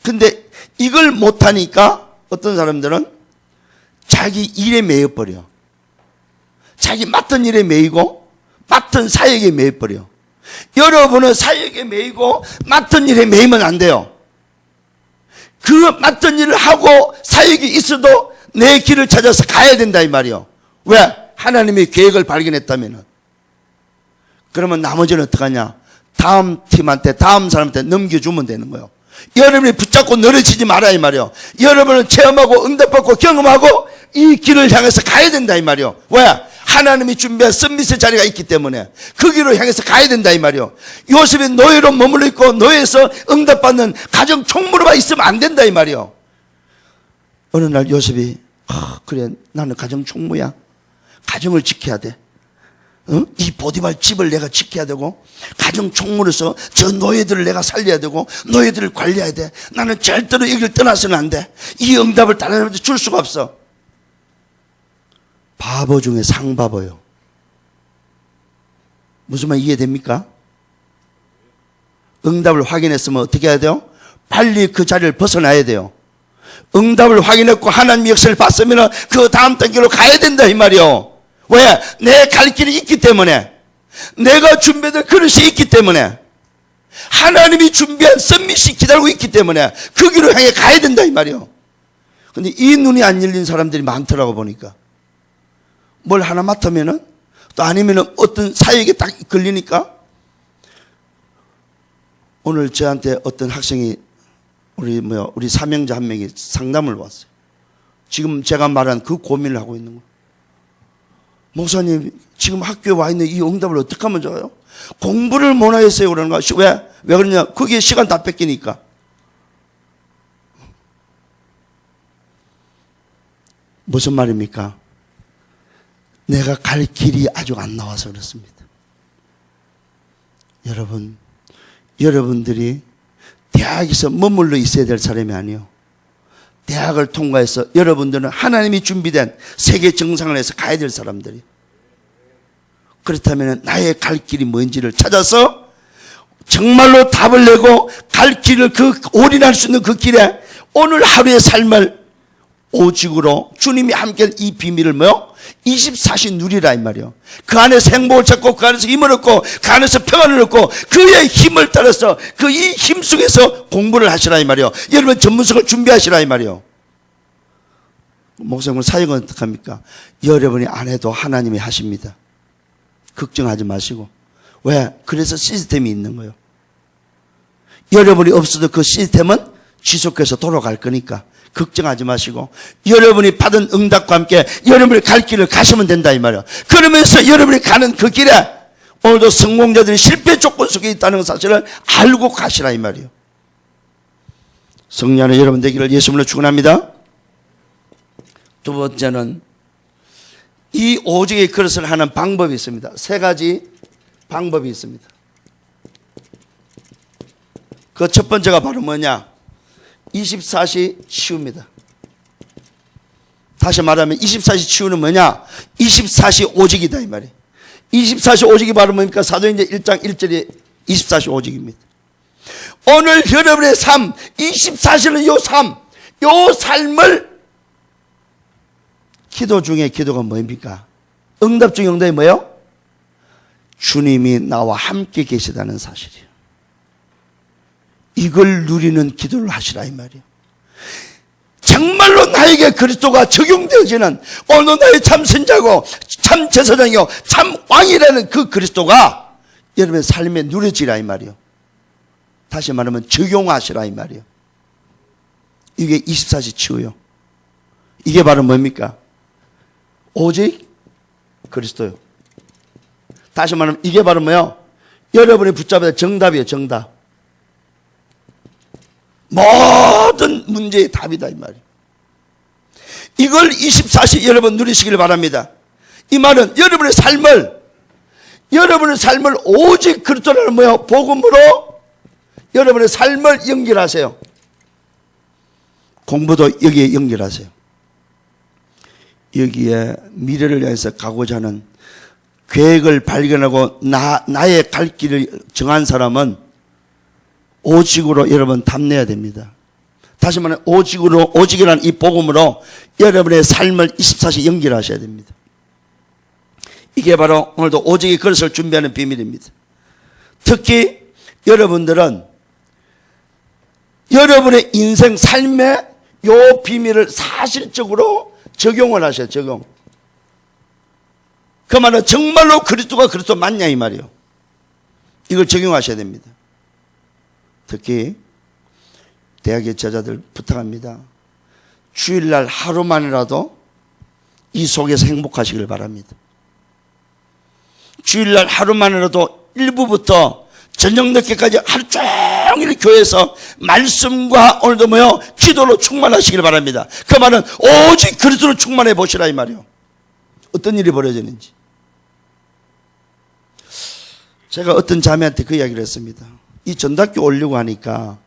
근데 이걸 못하니까 어떤 사람들은 자기 일에 매여버려. 자기 맡은 일에 매이고 맡은 사역에 매여버려. 여러분은 사역에 매이고 맡은 일에 매이면 안 돼요. 그 맡은 일을 하고 사역이 있어도 내 길을 찾아서 가야 된다 이 말이에요. 왜? 하나님의 계획을 발견했다면. 그러면 나머지는 어떡하냐? 다음 팀한테, 다음 사람한테 넘겨주면 되는 거예요. 여러분이 붙잡고 늘어지지 말아야 이 말이요. 여러분은 체험하고 응답받고 경험하고 이 길을 향해서 가야 된다 이 말이요. 왜? 하나님이 준비한 썸밋의 자리가 있기 때문에 그 길을 향해서 가야 된다 이 말이요. 요셉이 노예로 머물러 있고 노예에서 응답받는 가정 총무로만 있으면 안 된다 이 말이요. 어느 날 요셉이 그래 나는 가정 총무야. 가정을 지켜야 돼. 이 보디발 집을 내가 지켜야 되고 가정 총무로서 저 노예들을 내가 살려야 되고 노예들을 관리해야 돼. 나는 절대로 여기를 떠나서는 안 돼. 이 응답을 다른 사람한테 줄 수가 없어. 바보 중에 상바보요. 무슨 말 이해됩니까? 응답을 확인했으면 어떻게 해야 돼요? 빨리 그 자리를 벗어나야 돼요. 응답을 확인했고 하나님의 역사를 봤으면 그 다음 단계로 가야 된다 이 말이요. 왜? 내 갈 길이 있기 때문에, 내가 준비된 그릇이 있기 때문에, 하나님이 준비한 썸밋이 기다리고 있기 때문에 그 길을 향해 가야 된다 이 말이요. 근데 이 눈이 안 열린 사람들이 많더라고 보니까. 뭘 하나 맡으면은 또 아니면은 어떤 사역에 딱 걸리니까. 오늘 저한테 어떤 학생이 우리 사명자 한 명이 상담을 왔어요. 지금 제가 말한 그 고민을 하고 있는 거예요. 목사님, 지금 학교에 와 있는 이 응답을 어떻게 하면 좋아요? 공부를 못하겠어요 그러는 거야. 왜 그러냐? 거기에 시간 다 뺏기니까. 무슨 말입니까? 내가 갈 길이 아직 안 나와서 그렇습니다. 여러분들이 대학에서 머물러 있어야 될 사람이 아니에요. 대학을 통과해서 여러분들은 하나님이 준비된 세계 정상을 해서 가야 될 사람들이. 그렇다면 나의 갈 길이 뭔지를 찾아서 정말로 답을 내고 갈 길을 올인할 수 있는 그 길에 오늘 하루의 삶을 오직으로 주님이 함께 이 비밀을 24시 누리라 이 말이요. 그 안에서 행복을 찾고 그 안에서 힘을 얻고 그 안에서 평안을 얻고 그의 힘을 따라서 그 이 힘 속에서 공부를 하시라 이 말이요. 여러분 전문성을 준비하시라 이 말이요. 목사님 사역은 어떡합니까? 여러분이 안 해도 하나님이 하십니다. 걱정하지 마시고. 왜? 그래서 시스템이 있는 거예요. 여러분이 없어도 그 시스템은 지속해서 돌아갈 거니까 걱정하지 마시고 여러분이 받은 응답과 함께 여러분이 갈 길을 가시면 된다 이 말이에요. 그러면서 여러분이 가는 그 길에 오늘도 성공자들이 실패 조건 속에 있다는 사실을 알고 가시라 이 말이에요. 성령 안에 여러분 되기를 예수님으로 축원합니다. 두 번째는 이 오직의 그릇을 하는 방법이 있습니다. 세 가지 방법이 있습니다. 그 첫 번째가 바로 뭐냐? 24시 치유입니다. 다시 말하면 24시 치유는 뭐냐? 24시 오직이다 이 말이에요. 24시 오직이 바로 뭡니까? 사도행전 1장 1절에 24시 오직입니다. 오늘 여러분의 삶, 24시는 요 삶을 기도 중에 기도가 뭡니까? 응답 중에 응답이 뭐예요? 주님이 나와 함께 계시다는 사실이에요. 이걸 누리는 기도를 하시라 이 말이에요. 정말로 나에게 그리스도가 적용되어지는 오늘 나의 참 선자고 참 제사장이요 참 왕이라는 그 그리스도가 여러분의 삶에 누려지라 이 말이에요. 다시 말하면 적용하시라 이 말이에요. 이게 24시 치유요. 이게 바로 뭡니까? 오직 그리스도요. 다시 말하면 이게 바로 뭐예요? 여러분이 붙잡아야 정답이에요. 정답. 모든 문제의 답이다 이 말이에요. 이걸 24시 여러분 누리시길 바랍니다. 이 말은 여러분의 삶을 오직 그리스도라는 뭐예요? 복음으로 여러분의 삶을 연결하세요. 공부도 여기에 연결하세요. 여기에 미래를 위해서 가고자 하는 계획을 발견하고 나의 갈 길을 정한 사람은 오직으로 여러분 답내야 됩니다. 다시 말하면 오직이라는 이 복음으로 여러분의 삶을 24시 연결하셔야 됩니다. 이게 바로 오늘도 오직의 그릇을 준비하는 비밀입니다. 특히 여러분들은 여러분의 인생 삶에 요 비밀을 사실적으로 적용을 하셔요. 적용. 그 말은 정말로 그리스도가 그리스도 맞냐 이 말이에요. 이걸 적용하셔야 됩니다. 특히 대학의 제자들 부탁합니다. 주일날 하루만이라도 이 속에서 행복하시길 바랍니다. 주일날 하루만이라도 일부부터 저녁 늦게까지 하루 종일 교회에서 말씀과 오늘도 기도로 충만하시길 바랍니다. 그 말은 오직 그리스도로 충만해 보시라 이 말이요. 어떤 일이 벌어지는지. 제가 어떤 자매한테 그 이야기를 했습니다. 이 전답교 오려고 하니까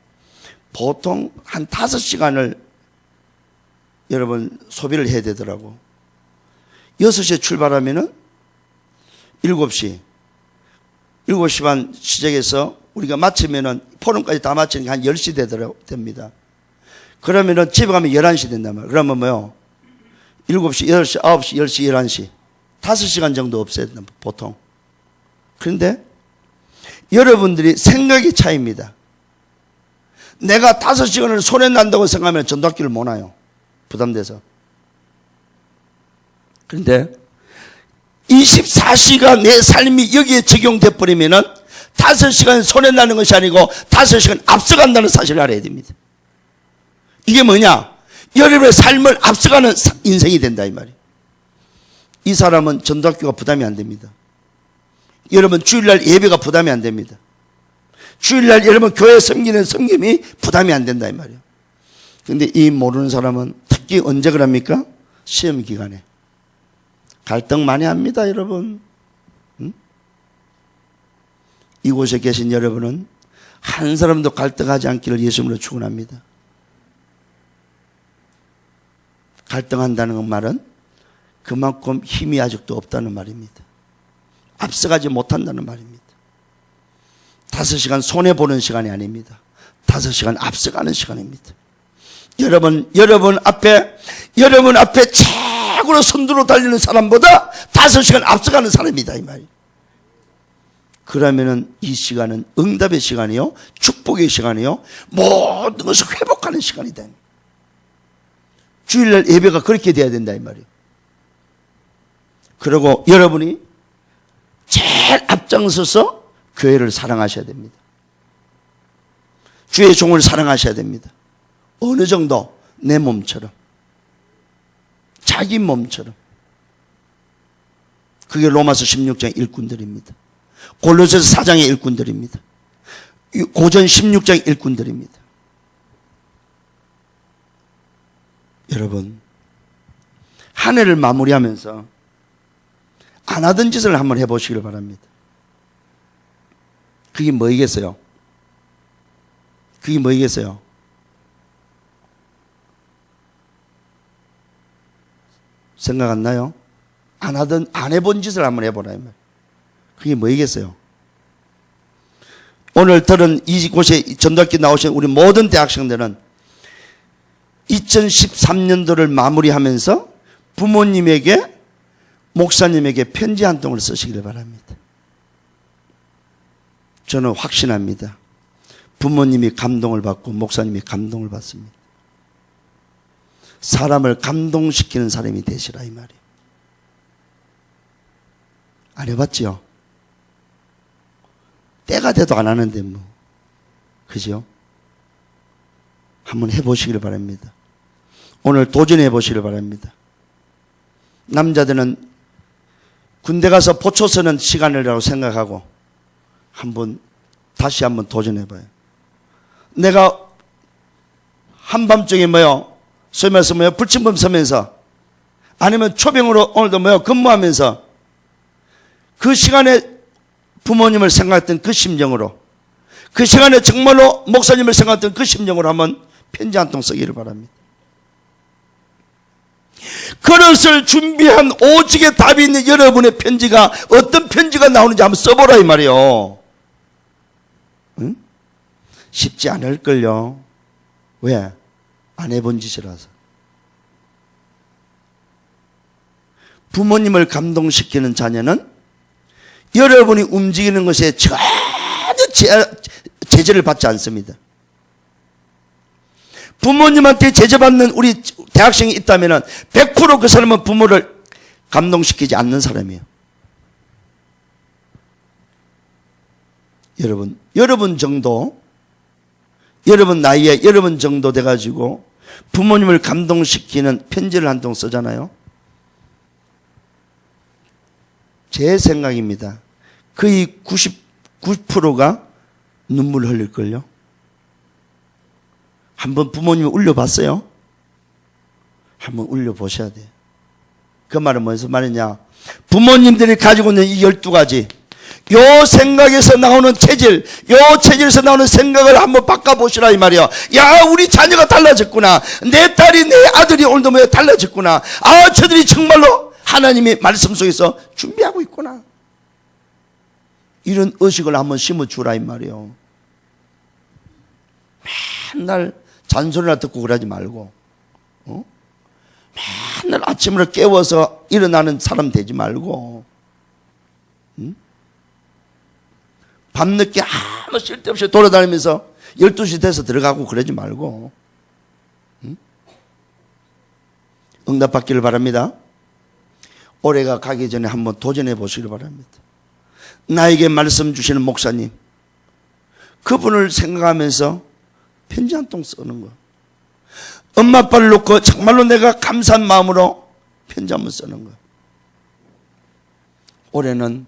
보통 한 5시간을 여러분 소비를 해야 되더라고. 6시에 출발하면은 7시 반 시작해서 우리가 마치면은 포럼까지 다 마치니까 한 10시 됩니다. 그러면은 집에 가면 11시 된단 말이에요. 그러면 7시, 8시, 9시, 10시, 11시 5시간 정도 없어야 된다 보통. 그런데 여러분들이 생각의 차이입니다. 내가 5시간을 손해난다고 생각하면 전도학교를 못 와요. 부담돼서. 그런데 24시간 내 삶이 여기에 적용돼 버리면은 5시간 손해나는 것이 아니고 5시간 앞서간다는 사실을 알아야 됩니다. 이게 뭐냐? 여러분의 삶을 앞서가는 인생이 된다 이 말이에요. 이 사람은 전도학교가 부담이 안 됩니다. 여러분 주일날 예배가 부담이 안 됩니다. 주일날 여러분 교회 섬기는 섬김이 부담이 안 된다 이 말이에요. 그런데 이 모르는 사람은 특히 언제 그럽니까? 시험 기간에. 갈등 많이 합니다 여러분. 응? 이곳에 계신 여러분은 한 사람도 갈등하지 않기를 예수님으로 축원합니다. 갈등한다는 말은 그만큼 힘이 아직도 없다는 말입니다. 앞서가지 못한다는 말입니다. 5시간 손해보는 시간이 아닙니다. 5시간 앞서가는 시간입니다. 여러분 앞에 최고로 선두로 달리는 사람보다 5시간 앞서가는 사람이다 이 말이에요. 그러면은 이 시간은 응답의 시간이요, 축복의 시간이요, 모든 것을 회복하는 시간이다. 주일날 예배가 그렇게 돼야 된다 이 말이에요. 그리고 여러분이 제일 앞장서서 교회를 사랑하셔야 됩니다. 주의 종을 사랑하셔야 됩니다. 어느 정도? 내 몸처럼. 자기 몸처럼. 그게 로마서 16장 일꾼들입니다. 골로새서 4장의 일꾼들입니다. 고전 16장 일꾼들입니다. 여러분, 한 해를 마무리하면서 안 하던 짓을 한번 해보시길 바랍니다. 그게 뭐이겠어요? 그게 뭐이겠어요? 생각 안 나요? 안 해본 짓을 한번 해보라. 그게 뭐이겠어요? 오늘 들은 이곳에 전도학교 나오신 우리 모든 대학생들은 2013년도를 마무리하면서 부모님에게, 목사님에게 편지 한 통을 쓰시기를 바랍니다. 저는 확신합니다. 부모님이 감동을 받고 목사님이 감동을 받습니다. 사람을 감동시키는 사람이 되시라 이 말이에요. 안 해봤지요? 때가 돼도 안 하는데 그죠? 한번 해보시길 바랍니다. 오늘 도전해 보시길 바랍니다. 남자들은 군대 가서 보초 서는 시간이라고 생각하고 다시 한번 도전해봐요. 내가 한밤중에 소위 말해서 불침범 서면서 아니면 초병으로 오늘도 근무하면서 그 시간에 부모님을 생각했던 그 심정으로, 그 시간에 정말로 목사님을 생각했던 그 심정으로 한번 편지 한 통 쓰기를 바랍니다. 그릇을 준비한 오직의 답이 있는 여러분의 편지가 어떤 편지가 나오는지 한번 써보라 이 말이에요. 응? 쉽지 않을걸요. 왜? 안 해본 짓이라서. 부모님을 감동시키는 자녀는 여러분이 움직이는 것에 전혀 제재를 받지 않습니다. 부모님한테 제재받는 우리 대학생이 있다면 100% 그 사람은 부모를 감동시키지 않는 사람이에요. 여러분 정도, 여러분 나이에 여러분 정도 돼가지고 부모님을 감동시키는 편지를 한 통 쓰잖아요. 제 생각입니다. 거의 99%가 눈물 흘릴걸요. 한번 부모님을 울려봤어요? 한번 울려보셔야 돼요. 그 말은 무슨 말이냐? 부모님들이 가지고 있는 이 12가지, 요 생각에서 나오는 체질, 요 체질에서 나오는 생각을 한번 바꿔보시라 이 말이야. 야, 우리 자녀가 달라졌구나. 내 딸이, 내 아들이 오늘도 뭐 달라졌구나. 아, 저들이 정말로 하나님의 말씀 속에서 준비하고 있구나. 이런 의식을 한번 심어주라 이 말이에요. 맨날 잔소리나 듣고 그러지 말고, 맨날 아침으로 깨워서 일어나는 사람 되지 말고, 밤늦게 아무 쓸데없이 돌아다니면서 12시 돼서 들어가고 그러지 말고, 응답받기를 바랍니다. 올해가 가기 전에 한번 도전해 보시길 바랍니다. 나에게 말씀 주시는 목사님, 그분을 생각하면서 편지 한 통 쓰는 거. 엄마 아빠를 놓고 정말로 내가 감사한 마음으로 편지 한번 쓰는 거. 올해는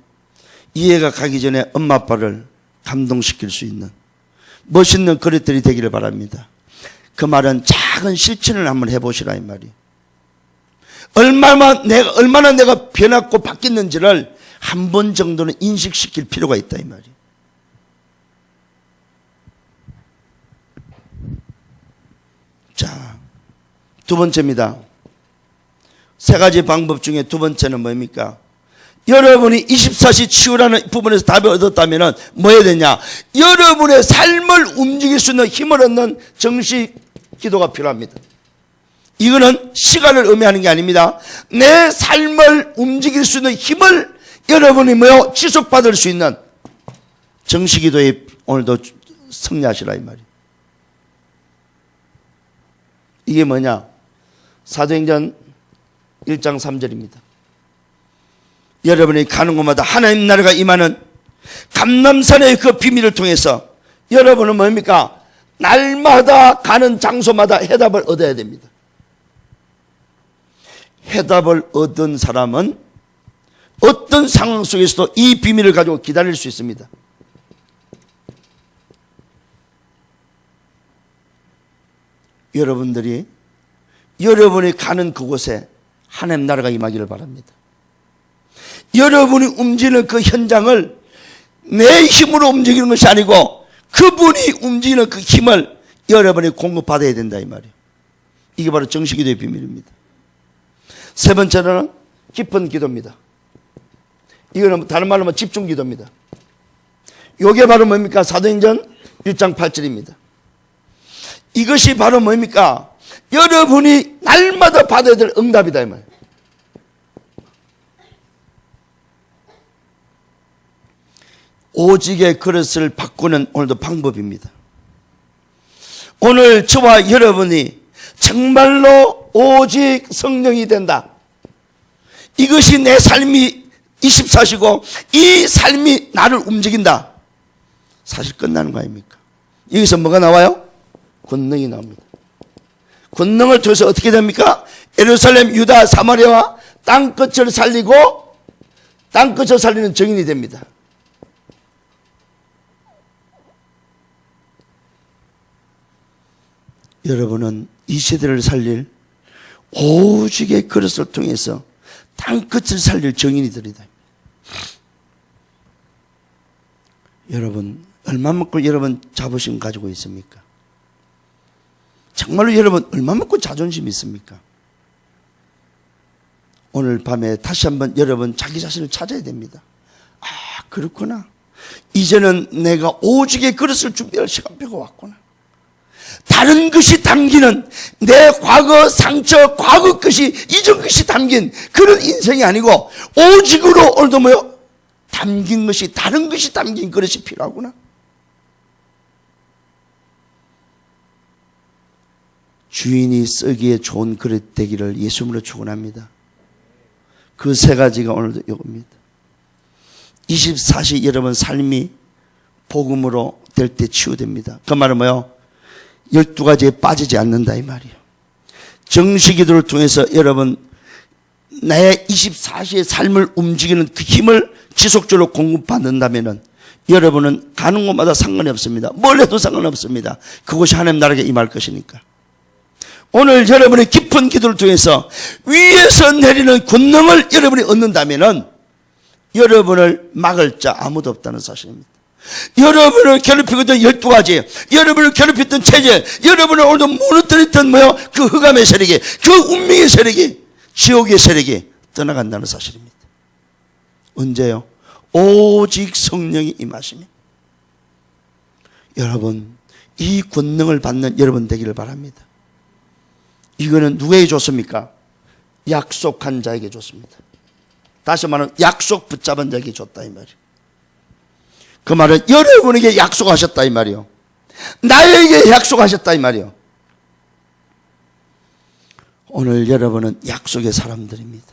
이해가 가기 전에 엄마 아빠를 감동시킬 수 있는 멋있는 그릇들이 되기를 바랍니다. 그 말은 작은 실천을 한번 해보시라 이 말이. 얼마나 내가 변했고 바뀌었는지를 한 번 정도는 인식시킬 필요가 있다 이 말이. 자, 두 번째입니다. 세 가지 방법 중에 두 번째는 뭡니까? 여러분이 24시 치유라는 부분에서 답을 얻었다면 뭐 해야 되냐? 여러분의 삶을 움직일 수 있는 힘을 얻는 정식 기도가 필요합니다. 이거는 시간을 의미하는 게 아닙니다. 내 삶을 움직일 수 있는 힘을 여러분이 뭐요? 지속받을 수 있는 정식 기도에 오늘도 승리하시라 이 말이에요. 이게 뭐냐? 사도행전 1장 3절입니다. 여러분이 가는 곳마다 하나님 나라가 임하는 감람산의 그 비밀을 통해서 여러분은 뭡니까? 날마다 가는 장소마다 해답을 얻어야 됩니다. 해답을 얻은 사람은 어떤 상황 속에서도 이 비밀을 가지고 기다릴 수 있습니다. 여러분이 가는 그곳에 하나님 나라가 임하기를 바랍니다. 여러분이 움직이는 그 현장을 내 힘으로 움직이는 것이 아니고 그분이 움직이는 그 힘을 여러분이 공급받아야 된다 이 말이에요. 이게 바로 정식기도의 비밀입니다. 세 번째는 깊은 기도입니다. 이거는 다른 말로 하면 집중기도입니다. 이게 바로 뭡니까? 사도행전 1장 8절입니다. 이것이 바로 뭡니까? 여러분이 날마다 받아야 될 응답이다 이 말이에요. 오직의 그릇을 바꾸는 오늘도 방법입니다. 오늘 저와 여러분이 정말로 오직 성령이 된다. 이것이 내 삶이 24시고 이 삶이 나를 움직인다. 사실 끝나는 거 아닙니까? 여기서 뭐가 나와요? 권능이 나옵니다. 권능을 통해서 어떻게 됩니까? 예루살렘, 유다, 사마리아와 땅끝을 살리고 땅끝을 살리는 증인이 됩니다. 여러분은 이 세대를 살릴 오직의 그릇을 통해서 땅끝을 살릴 증인이들이다. 여러분 얼마만큼 여러분 자부심 가지고 있습니까? 정말로 여러분 얼마만큼 자존심이 있습니까? 오늘 밤에 다시 한번 여러분 자기 자신을 찾아야 됩니다. 아, 그렇구나. 이제는 내가 오직의 그릇을 준비할 시간표가 왔구나. 다른 것이 담기는 내 과거 상처, 과거 것이 이전 것이 담긴 그런 인생이 아니고 오직으로 오늘도 뭐요? 담긴 것이, 다른 것이 담긴 그릇이 필요하구나. 주인이 쓰기에 좋은 그릇 되기를 예수님으로 축원합니다. 그 세 가지가 오늘도 이겁니다. 24시 여러분 삶이 복음으로 될 때 치유됩니다. 그 말은 뭐요? 12가지에 빠지지 않는다 이 말이에요. 정식기도를 통해서 여러분 나의 24시의 삶을 움직이는 그 힘을 지속적으로 공급받는다면은 여러분은 가는 곳마다 상관이 없습니다. 뭘 해도 상관없습니다. 그것이 하나님 나라에 임할 것이니까. 오늘 여러분의 깊은 기도를 통해서 위에서 내리는 권능을 여러분이 얻는다면은 여러분을 막을 자 아무도 없다는 사실입니다. 여러분을 괴롭히고 있던 12가지, 여러분을 괴롭혔던 체제, 여러분을 오늘도 무너뜨렸던 그 흑암의 세력이, 그 운명의 세력이, 지옥의 세력이 떠나간다는 사실입니다. 언제요? 오직 성령이 임하시면. 여러분, 이 권능을 받는 여러분 되기를 바랍니다. 이거는 누구에게 줬습니까? 약속한 자에게 줬습니다. 다시 말하면 약속 붙잡은 자에게 줬다 이 말이에요. 그 말은 여러분에게 약속하셨다 이 말이에요. 나에게 약속하셨다 이 말이에요. 오늘 여러분은 약속의 사람들입니다.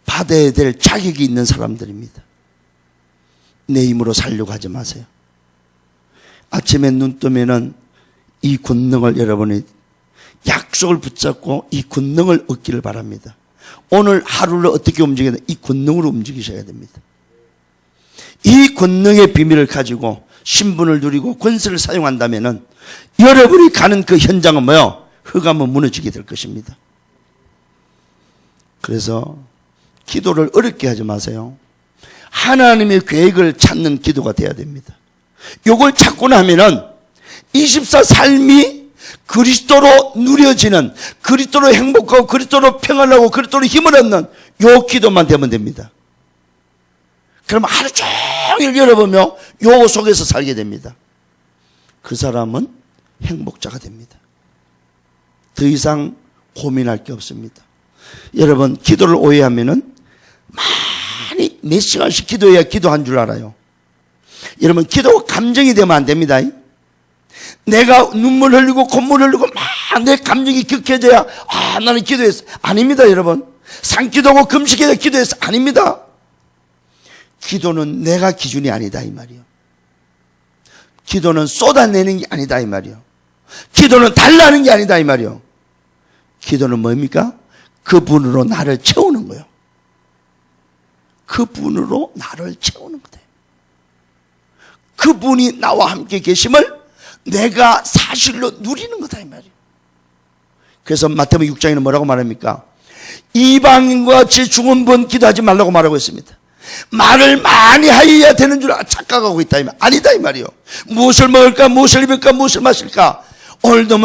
받아야 될 자격이 있는 사람들입니다. 내 힘으로 살려고 하지 마세요. 아침에 눈 뜨면은 이 권능을 여러분이 약속을 붙잡고 이 권능을 얻기를 바랍니다. 오늘 하루를 어떻게 움직여야 돼? 이 권능으로 움직이셔야 됩니다. 이 권능의 비밀을 가지고 신분을 누리고 권세를 사용한다면은 여러분이 가는 그 현장은 뭐요? 흑암은 무너지게 될 것입니다. 그래서 기도를 어렵게 하지 마세요. 하나님의 계획을 찾는 기도가 돼야 됩니다. 요걸 찾고 나면은 24 삶이 그리스도로 누려지는, 그리스도로 행복하고 그리스도로 평안하고 그리스도로 힘을 얻는 요 기도만 되면 됩니다. 그럼 하루 종일 열어보며 요 속에서 살게 됩니다. 그 사람은 행복자가 됩니다. 더 이상 고민할 게 없습니다. 여러분 기도를 오해하면은 많이 몇 시간씩 기도해야 기도한 줄 알아요. 여러분 기도가 감정이 되면 안 됩니다. 내가 눈물 흘리고 콧물 흘리고 막 내 감정이 격해져야 나는 기도했어. 아닙니다 여러분. 산기도하고 금식해야 기도했어. 아닙니다. 기도는 내가 기준이 아니다 이 말이요. 기도는 쏟아내는 게 아니다 이 말이요. 기도는 달라는 게 아니다 이 말이요. 기도는 뭡니까? 그분으로 나를 채우는 거예요. 그분으로 나를 채우는 거다. 그분이 나와 함께 계심을 내가 사실로 누리는 거다 이 말이에요. 그래서 마태복음 6장에는 뭐라고 말합니까? 이방인과 같이 중언부언 기도하지 말라고 말하고 있습니다. 말을 많이 하여야 되는 줄 착각하고 있다 이 말. 아니다 이 말이요. 무엇을 먹을까, 무엇을 입을까, 무엇을 마실까. 오늘도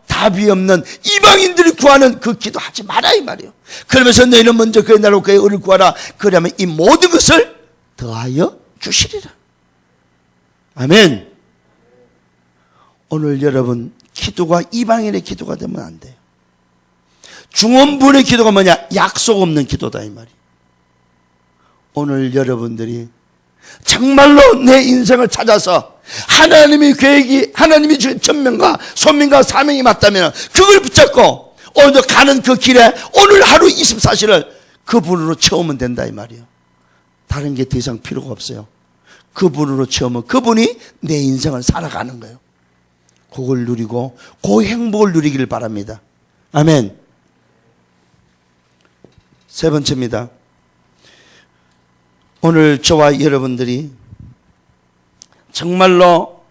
답이 없는 이방인들이 구하는 그 기도하지 마라 이 말이요. 그러면서 너희는 먼저 그의 나라와 그의 의를 구하라. 그러면 이 모든 것을 더하여 주시리라. 아멘. 오늘 여러분 기도가 이방인의 기도가 되면 안 돼요. 중원부의 기도가 뭐냐? 약속 없는 기도다 이 말이에요. 오늘 여러분들이 정말로 내 인생을 찾아서 하나님의 계획이, 하나님이 주신 천명과 소명과 사명이 맞다면 그걸 붙잡고 오늘도 가는 그 길에 오늘 하루 24시를 그분으로 채우면 된다 이 말이에요. 다른 게 더 이상 필요가 없어요. 그분으로 채우면 그분이 내 인생을 살아가는 거예요. 그걸 누리고 그 행복을 누리기를 바랍니다. 아멘. 세 번째입니다. 오늘 저와 여러분들이 정말로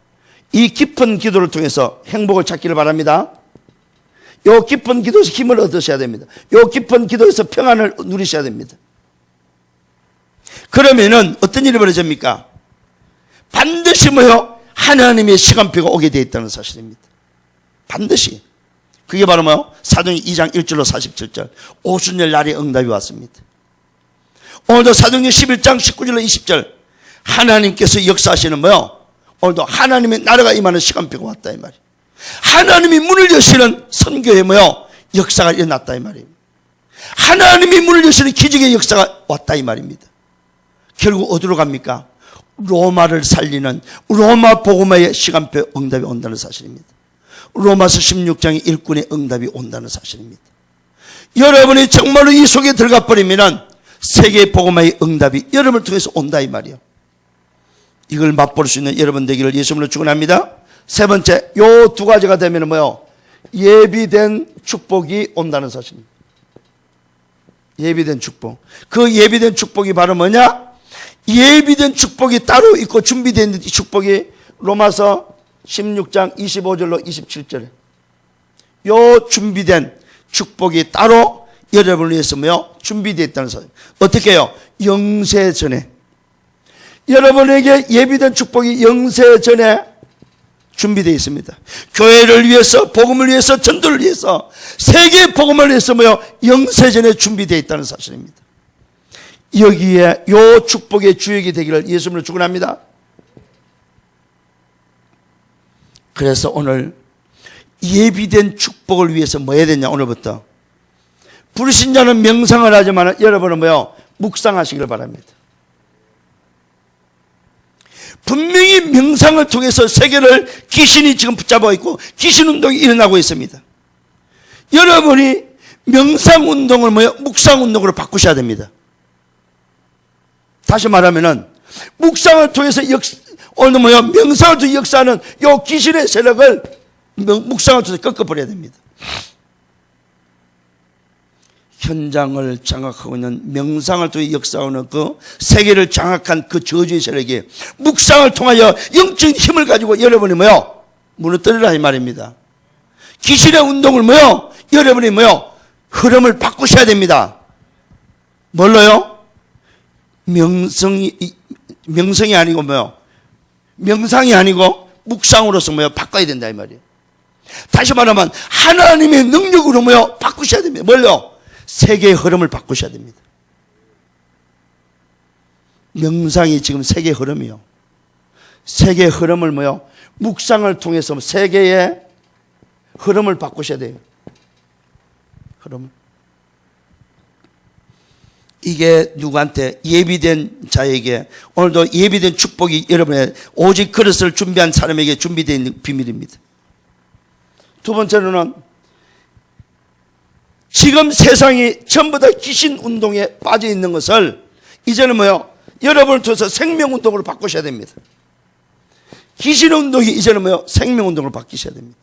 이 깊은 기도를 통해서 행복을 찾기를 바랍니다. 이 깊은 기도에서 힘을 얻으셔야 됩니다. 이 깊은 기도에서 평안을 누리셔야 됩니다. 그러면은 어떤 일이 벌어집니까? 반드시 하나님의 시간표가 오게 되어 있다는 사실입니다. 반드시. 그게 바로 사도행전 2장 1절로 47절 오순절 날에 응답이 왔습니다. 오늘도 사도행전 11장 19절로 20절 하나님께서 역사하시는 오늘도 하나님의 나라가 임하는 시간표가 왔다 이 말이에요. 하나님이 문을 여시는 선교의 역사가 일어났다 이 말이에요. 하나님이 문을 여시는 기적의 역사가 왔다 이 말입니다. 결국 어디로 갑니까? 로마를 살리는 로마 복음화의 시간표 응답이 온다는 사실입니다. 로마서 16장의 일꾼의 응답이 온다는 사실입니다. 여러분이 정말로 이 속에 들어가 버리면 세계 복음화의 응답이 여러분을 통해서 온다 이 말이에요. 이걸 맛볼 수 있는 여러분 되기를 예수님으로 축원합니다. 세 번째, 요 두 가지가 되면 뭐요? 예비된 축복이 온다는 사실입니다. 예비된 축복. 그 예비된 축복이 바로 뭐냐? 예비된 축복이 따로 있고 준비된 이 축복이 로마서 16장 25절로 27절에 요 준비된 축복이 따로 여러분을 위해서 뭐요? 준비되어 있다는 사실. 어떻게 해요? 영세 전에. 여러분에게 예비된 축복이 영세 전에 준비되어 있습니다. 교회를 위해서, 복음을 위해서, 전도를 위해서, 세계 복음을 위해서 뭐요? 영세 전에 준비되어 있다는 사실입니다. 여기에 요 축복의 주역이 되기를 예수님으로 축원합니다. 그래서 오늘 예비된 축복을 위해서 뭐 해야 되냐? 오늘부터 불신자는 명상을 하지만 여러분은 뭐요? 묵상하시길 바랍니다. 분명히 명상을 통해서 세계를 귀신이 지금 붙잡아 있고 귀신 운동이 일어나고 있습니다. 여러분이 명상 운동을 뭐요? 묵상 운동으로 바꾸셔야 됩니다. 다시 말하면은 묵상을 통해서 오늘 뭐요? 명상을 통해서 역사하는 요 귀신의 세력을 묵상을 통해서 꺾어버려야 됩니다. 현장을 장악하고 있는 명상을 통해 역사하는 그 세계를 장악한 그 저주의 세력이 묵상을 통하여 영적인 힘을 가지고 여러분이 뭐요? 무너뜨리라 이 말입니다. 귀신의 운동을 뭐요? 여러분이 뭐요? 흐름을 바꾸셔야 됩니다. 뭘로요? 명성이 아니고 뭐요? 명상이 아니고 묵상으로서 뭐요? 바꿔야 된다 이 말이에요. 다시 말하면 하나님의 능력으로 뭐요? 바꾸셔야 됩니다. 뭘요? 세계의 흐름을 바꾸셔야 됩니다. 명상이 지금 세계의 흐름이요. 세계의 흐름을 뭐요? 묵상을 통해서 세계의 흐름을 바꾸셔야 돼요. 흐름을. 이게 누구한테? 예비된 자에게, 오늘도 예비된 축복이 여러분의 오직 그릇을 준비한 사람에게 준비되어 있는 비밀입니다. 두 번째로는 지금 세상이 전부 다 귀신 운동에 빠져 있는 것을 이제는 뭐요? 여러분을 통해서 생명 운동으로 바꾸셔야 됩니다. 귀신 운동이 이제는 뭐요? 생명 운동으로 바뀌셔야 됩니다.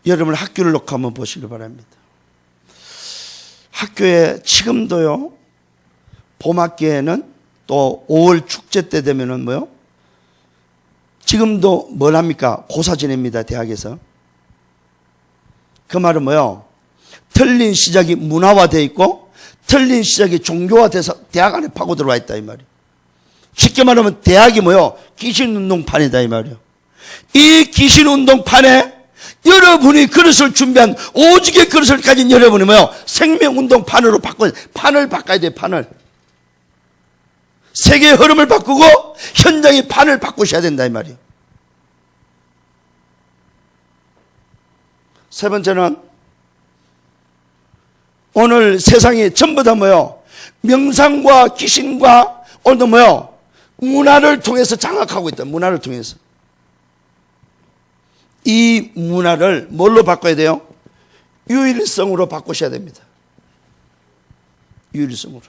여러분 학교를 놓고 한번 보시길 바랍니다. 학교에 지금도요, 봄학기에는 또 5월 축제 때 되면은 뭐요? 지금도 뭘 합니까? 고사 지냅니다, 대학에서. 그 말은 뭐요? 틀린 시작이 문화화되어 있고 틀린 시작이 종교화돼서 대학 안에 파고 들어와 있다 이 말이에요. 쉽게 말하면 대학이 뭐요? 귀신운동판이다 이 말이에요. 이 귀신운동판에 여러분이 그릇을 준비한 오직의 그릇을 가진 여러분이 뭐요? 생명운동판으로 판을 바꿔야 돼요. 판을. 세계의 흐름을 바꾸고 현장의 판을 바꾸셔야 된다 이 말이에요. 세 번째는 오늘 세상이 전부 다 뭐요? 명상과 귀신과 오늘도 뭐요? 문화를 통해서 장악하고 있다. 문화를 통해서. 이 문화를 뭘로 바꿔야 돼요? 유일성으로 바꾸셔야 됩니다. 유일성으로.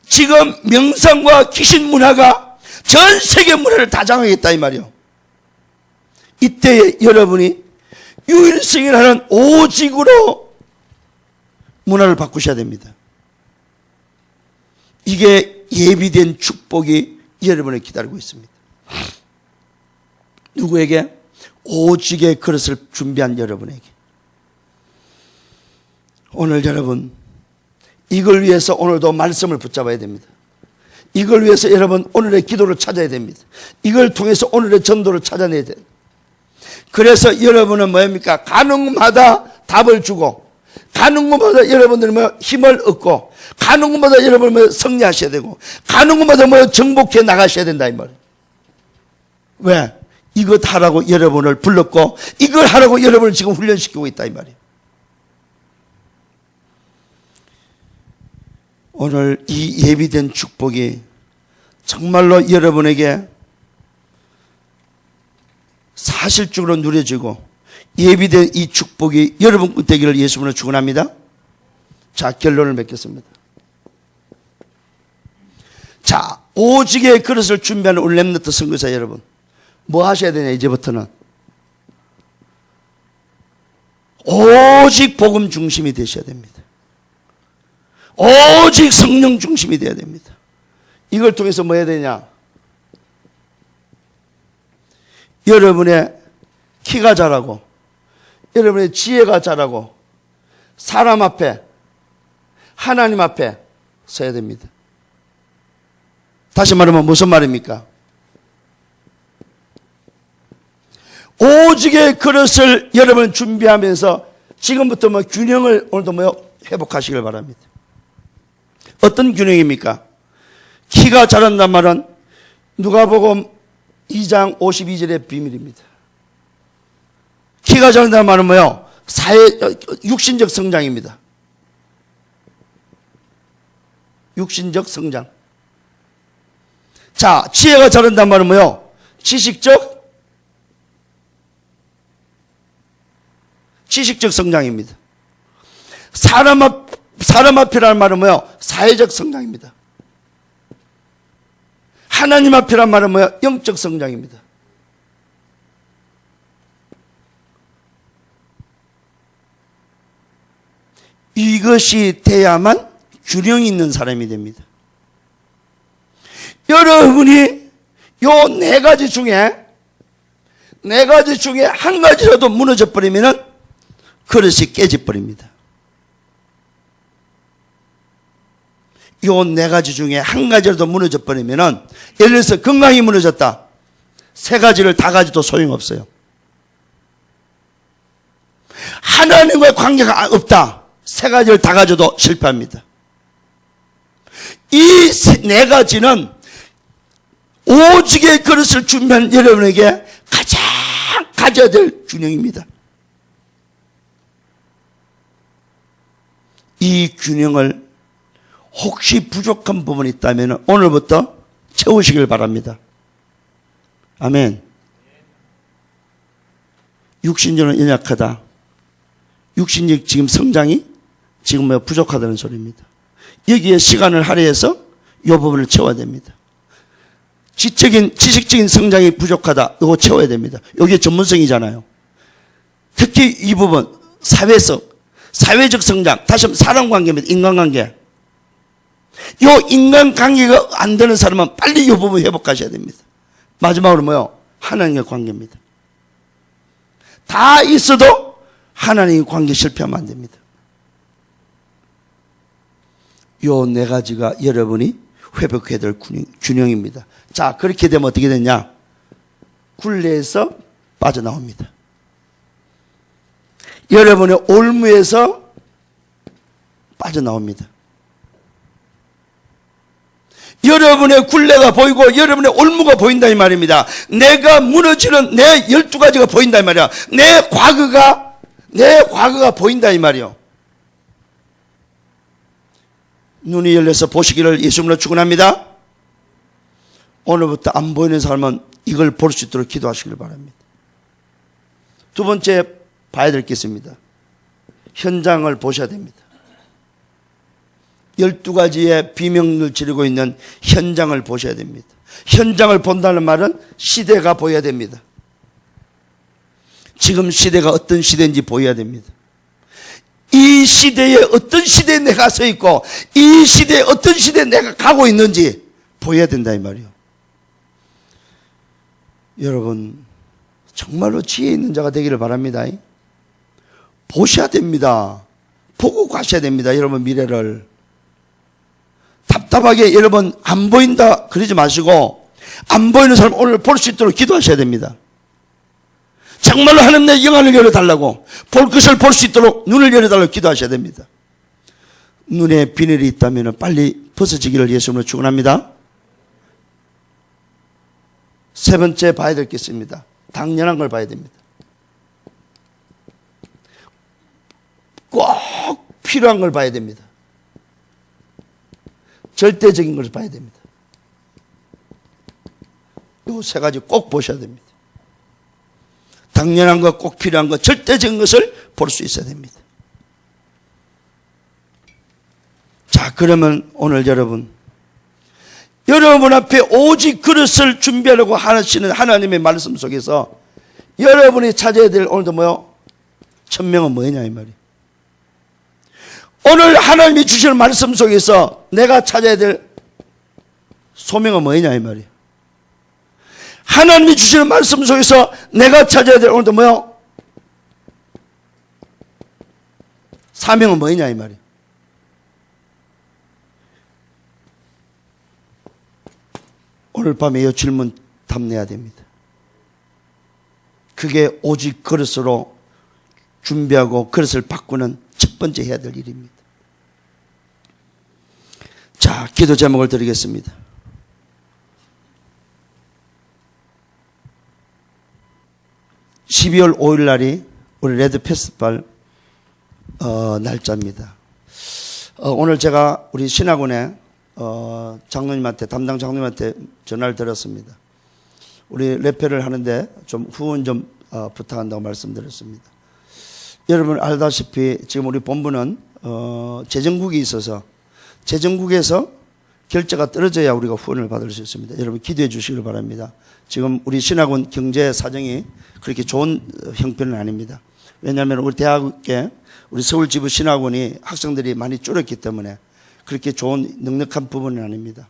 지금 명상과 귀신 문화가 전 세계 문화를 다 장악했다 이 말이에요. 이때 여러분이 유일성이라는 오직으로 문화를 바꾸셔야 됩니다. 이게 예비된 축복이 여러분을 기다리고 있습니다. 누구에게? 오직의 그릇을 준비한 여러분에게. 오늘 여러분 이걸 위해서 오늘도 말씀을 붙잡아야 됩니다. 이걸 위해서 여러분 오늘의 기도를 찾아야 됩니다. 이걸 통해서 오늘의 전도를 찾아내야 돼요. 그래서 여러분은 뭐입니까? 가는 곳마다 답을 주고 가는 곳마다 여러분들은 뭐 힘을 얻고 가는 곳마다 여러분은 뭐 승리하셔야 되고 가는 곳마다 뭐 정복해 나가셔야 된다 이 말이에요. 왜? 이것 하라고 여러분을 불렀고 이걸 하라고 여러분을 지금 훈련시키고 있다 이 말이에요. 오늘 이 예비된 축복이 정말로 여러분에게 사실적으로 누려지고 예비된 이 축복이 여러분 되기를 예수님으로 축원합니다. 자, 결론을 맺겠습니다. 자, 오직의 그릇을 준비하는 우리 렘넌트 선교사 여러분, 뭐 하셔야 되냐? 이제부터는 오직 복음 중심이 되셔야 됩니다. 오직 성령 중심이 되어야 됩니다. 이걸 통해서 뭐 해야 되냐? 여러분의 키가 자라고, 여러분의 지혜가 자라고, 사람 앞에, 하나님 앞에 서야 됩니다. 다시 말하면 무슨 말입니까? 오직의 그릇을 여러분 준비하면서 지금부터 뭐 균형을 오늘도 뭐 회복하시길 바랍니다. 어떤 균형입니까? 키가 자란단 말은 누가복음 2장 52절의 비밀입니다. 키가 자란단 말은 뭐요? 육신적 성장입니다. 육신적 성장. 자, 지혜가 자란단 말은 뭐요? 지식적 성장입니다. 사람 앞이라는 말은 뭐요? 사회적 성장입니다. 하나님 앞이란 말은 뭐요? 영적 성장입니다. 이것이 돼야만 균형이 있는 사람이 됩니다. 여러분이 요 네 가지 중에 한 가지라도 무너져 버리면은 그릇이 깨져버립니다. 요 네 가지 중에 한 가지라도 무너져 버리면은, 예를 들어서 건강이 무너졌다. 세 가지를 다 가지도 소용없어요. 하나님과의 관계가 없다. 세 가지를 다 가져도 실패합니다. 이 네 가지는 오직의 그릇을 준비한 여러분에게 가장 가져야 될 균형입니다. 이 균형을 혹시 부족한 부분이 있다면 오늘부터 채우시길 바랍니다. 아멘. 육신적으로 연약하다. 육신적 지금 성장이 지금 부족하다는 소리입니다. 여기에 시간을 할애해서 이 부분을 채워야 됩니다. 지식적인 성장이 부족하다. 이거 채워야 됩니다. 여기에 전문성이잖아요. 특히 이 부분, 사회적 성장, 다시 한번 사람 관계입니다. 인간관계. 이 인간관계가 안 되는 사람은 빨리 이 부분 회복하셔야 됩니다. 마지막으로 뭐요? 하나님의 관계입니다. 다 있어도 하나님의 관계 실패하면 안 됩니다. 이 네 가지가 여러분이 회복해야 될 균형입니다. 자, 그렇게 되면 어떻게 되냐? 굴레에서 빠져나옵니다. 여러분의 올무에서 빠져나옵니다. 여러분의 굴레가 보이고 여러분의 올무가 보인다 이 말입니다. 내가 무너지는 내 12가지가 보인다 이 말이야. 내 과거가 보인다 이 말이요. 눈이 열려서 보시기를 예수님으로 축원합니다. 오늘부터 안 보이는 사람은 이걸 볼 수 있도록 기도하시길 바랍니다. 두 번째 봐야 될 게 있습니다. 현장을 보셔야 됩니다. 12가지의 비명을 지르고 있는 현장을 보셔야 됩니다. 현장을 본다는 말은 시대가 보여야 됩니다. 지금 시대가 어떤 시대인지 보여야 됩니다. 이 시대에 어떤 시대에 내가 서 있고 이 시대에 어떤 시대에 내가 가고 있는지 보여야 된다 이 말이요. 여러분 정말로 지혜 있는 자가 되기를 바랍니다. 보셔야 됩니다. 보고 가셔야 됩니다. 여러분 미래를. 답답하게 여러분 안 보인다 그러지 마시고 안 보이는 사람 오늘 볼 수 있도록 기도하셔야 됩니다. 정말로 하나님 내 영안을 열어달라고, 볼 것을 볼 수 있도록 눈을 열어달라고 기도하셔야 됩니다. 눈에 비늘이 있다면 빨리 벗어지기를 예수님으로 축원합니다. 세 번째 봐야 될 게 있습니다. 당연한 걸 봐야 됩니다. 꼭 필요한 걸 봐야 됩니다. 절대적인 것을 봐야 됩니다. 이 세 가지 꼭 보셔야 됩니다. 당연한 것, 꼭 필요한 것, 절대적인 것을 볼 수 있어야 됩니다. 자, 그러면 오늘 여러분 앞에 오직 그릇을 준비하려고 하시는 하나님의 말씀 속에서 여러분이 찾아야 될 오늘도 뭐요? 천명은 뭐냐 이 말이에요. 오늘 하나님이 주시는 말씀 속에서 내가 찾아야 될 소명은 뭐냐 이 말이에요. 하나님이 주시는 말씀 속에서 내가 찾아야 될 오늘도 뭐요? 사명은 뭐냐 이 말이에요. 오늘 밤에 이 질문 답내야 됩니다. 그게 오직 그릇으로 준비하고 그릇을 바꾸는 첫 번째 해야 될 일입니다. 자, 기도 제목을 드리겠습니다. (12월 5일) 날이 우리 레드 페스티벌 날짜입니다. 오늘 제가 우리 신학원에 장로님한테, 담당 장로님한테 전화를 드렸습니다. 우리 레페를 하는데 좀 후원 좀 부탁한다고 말씀드렸습니다. 여러분 알다시피 지금 우리 본부는 재정국이 있어서 재정국에서 결제가 떨어져야 우리가 후원을 받을 수 있습니다. 여러분 기도해 주시길 바랍니다. 지금 우리 신학원 경제 사정이 그렇게 좋은 형편은 아닙니다. 왜냐하면 우리 대학에 우리 서울지부 신학원이 학생들이 많이 줄었기 때문에 그렇게 좋은 넉넉한 부분은 아닙니다.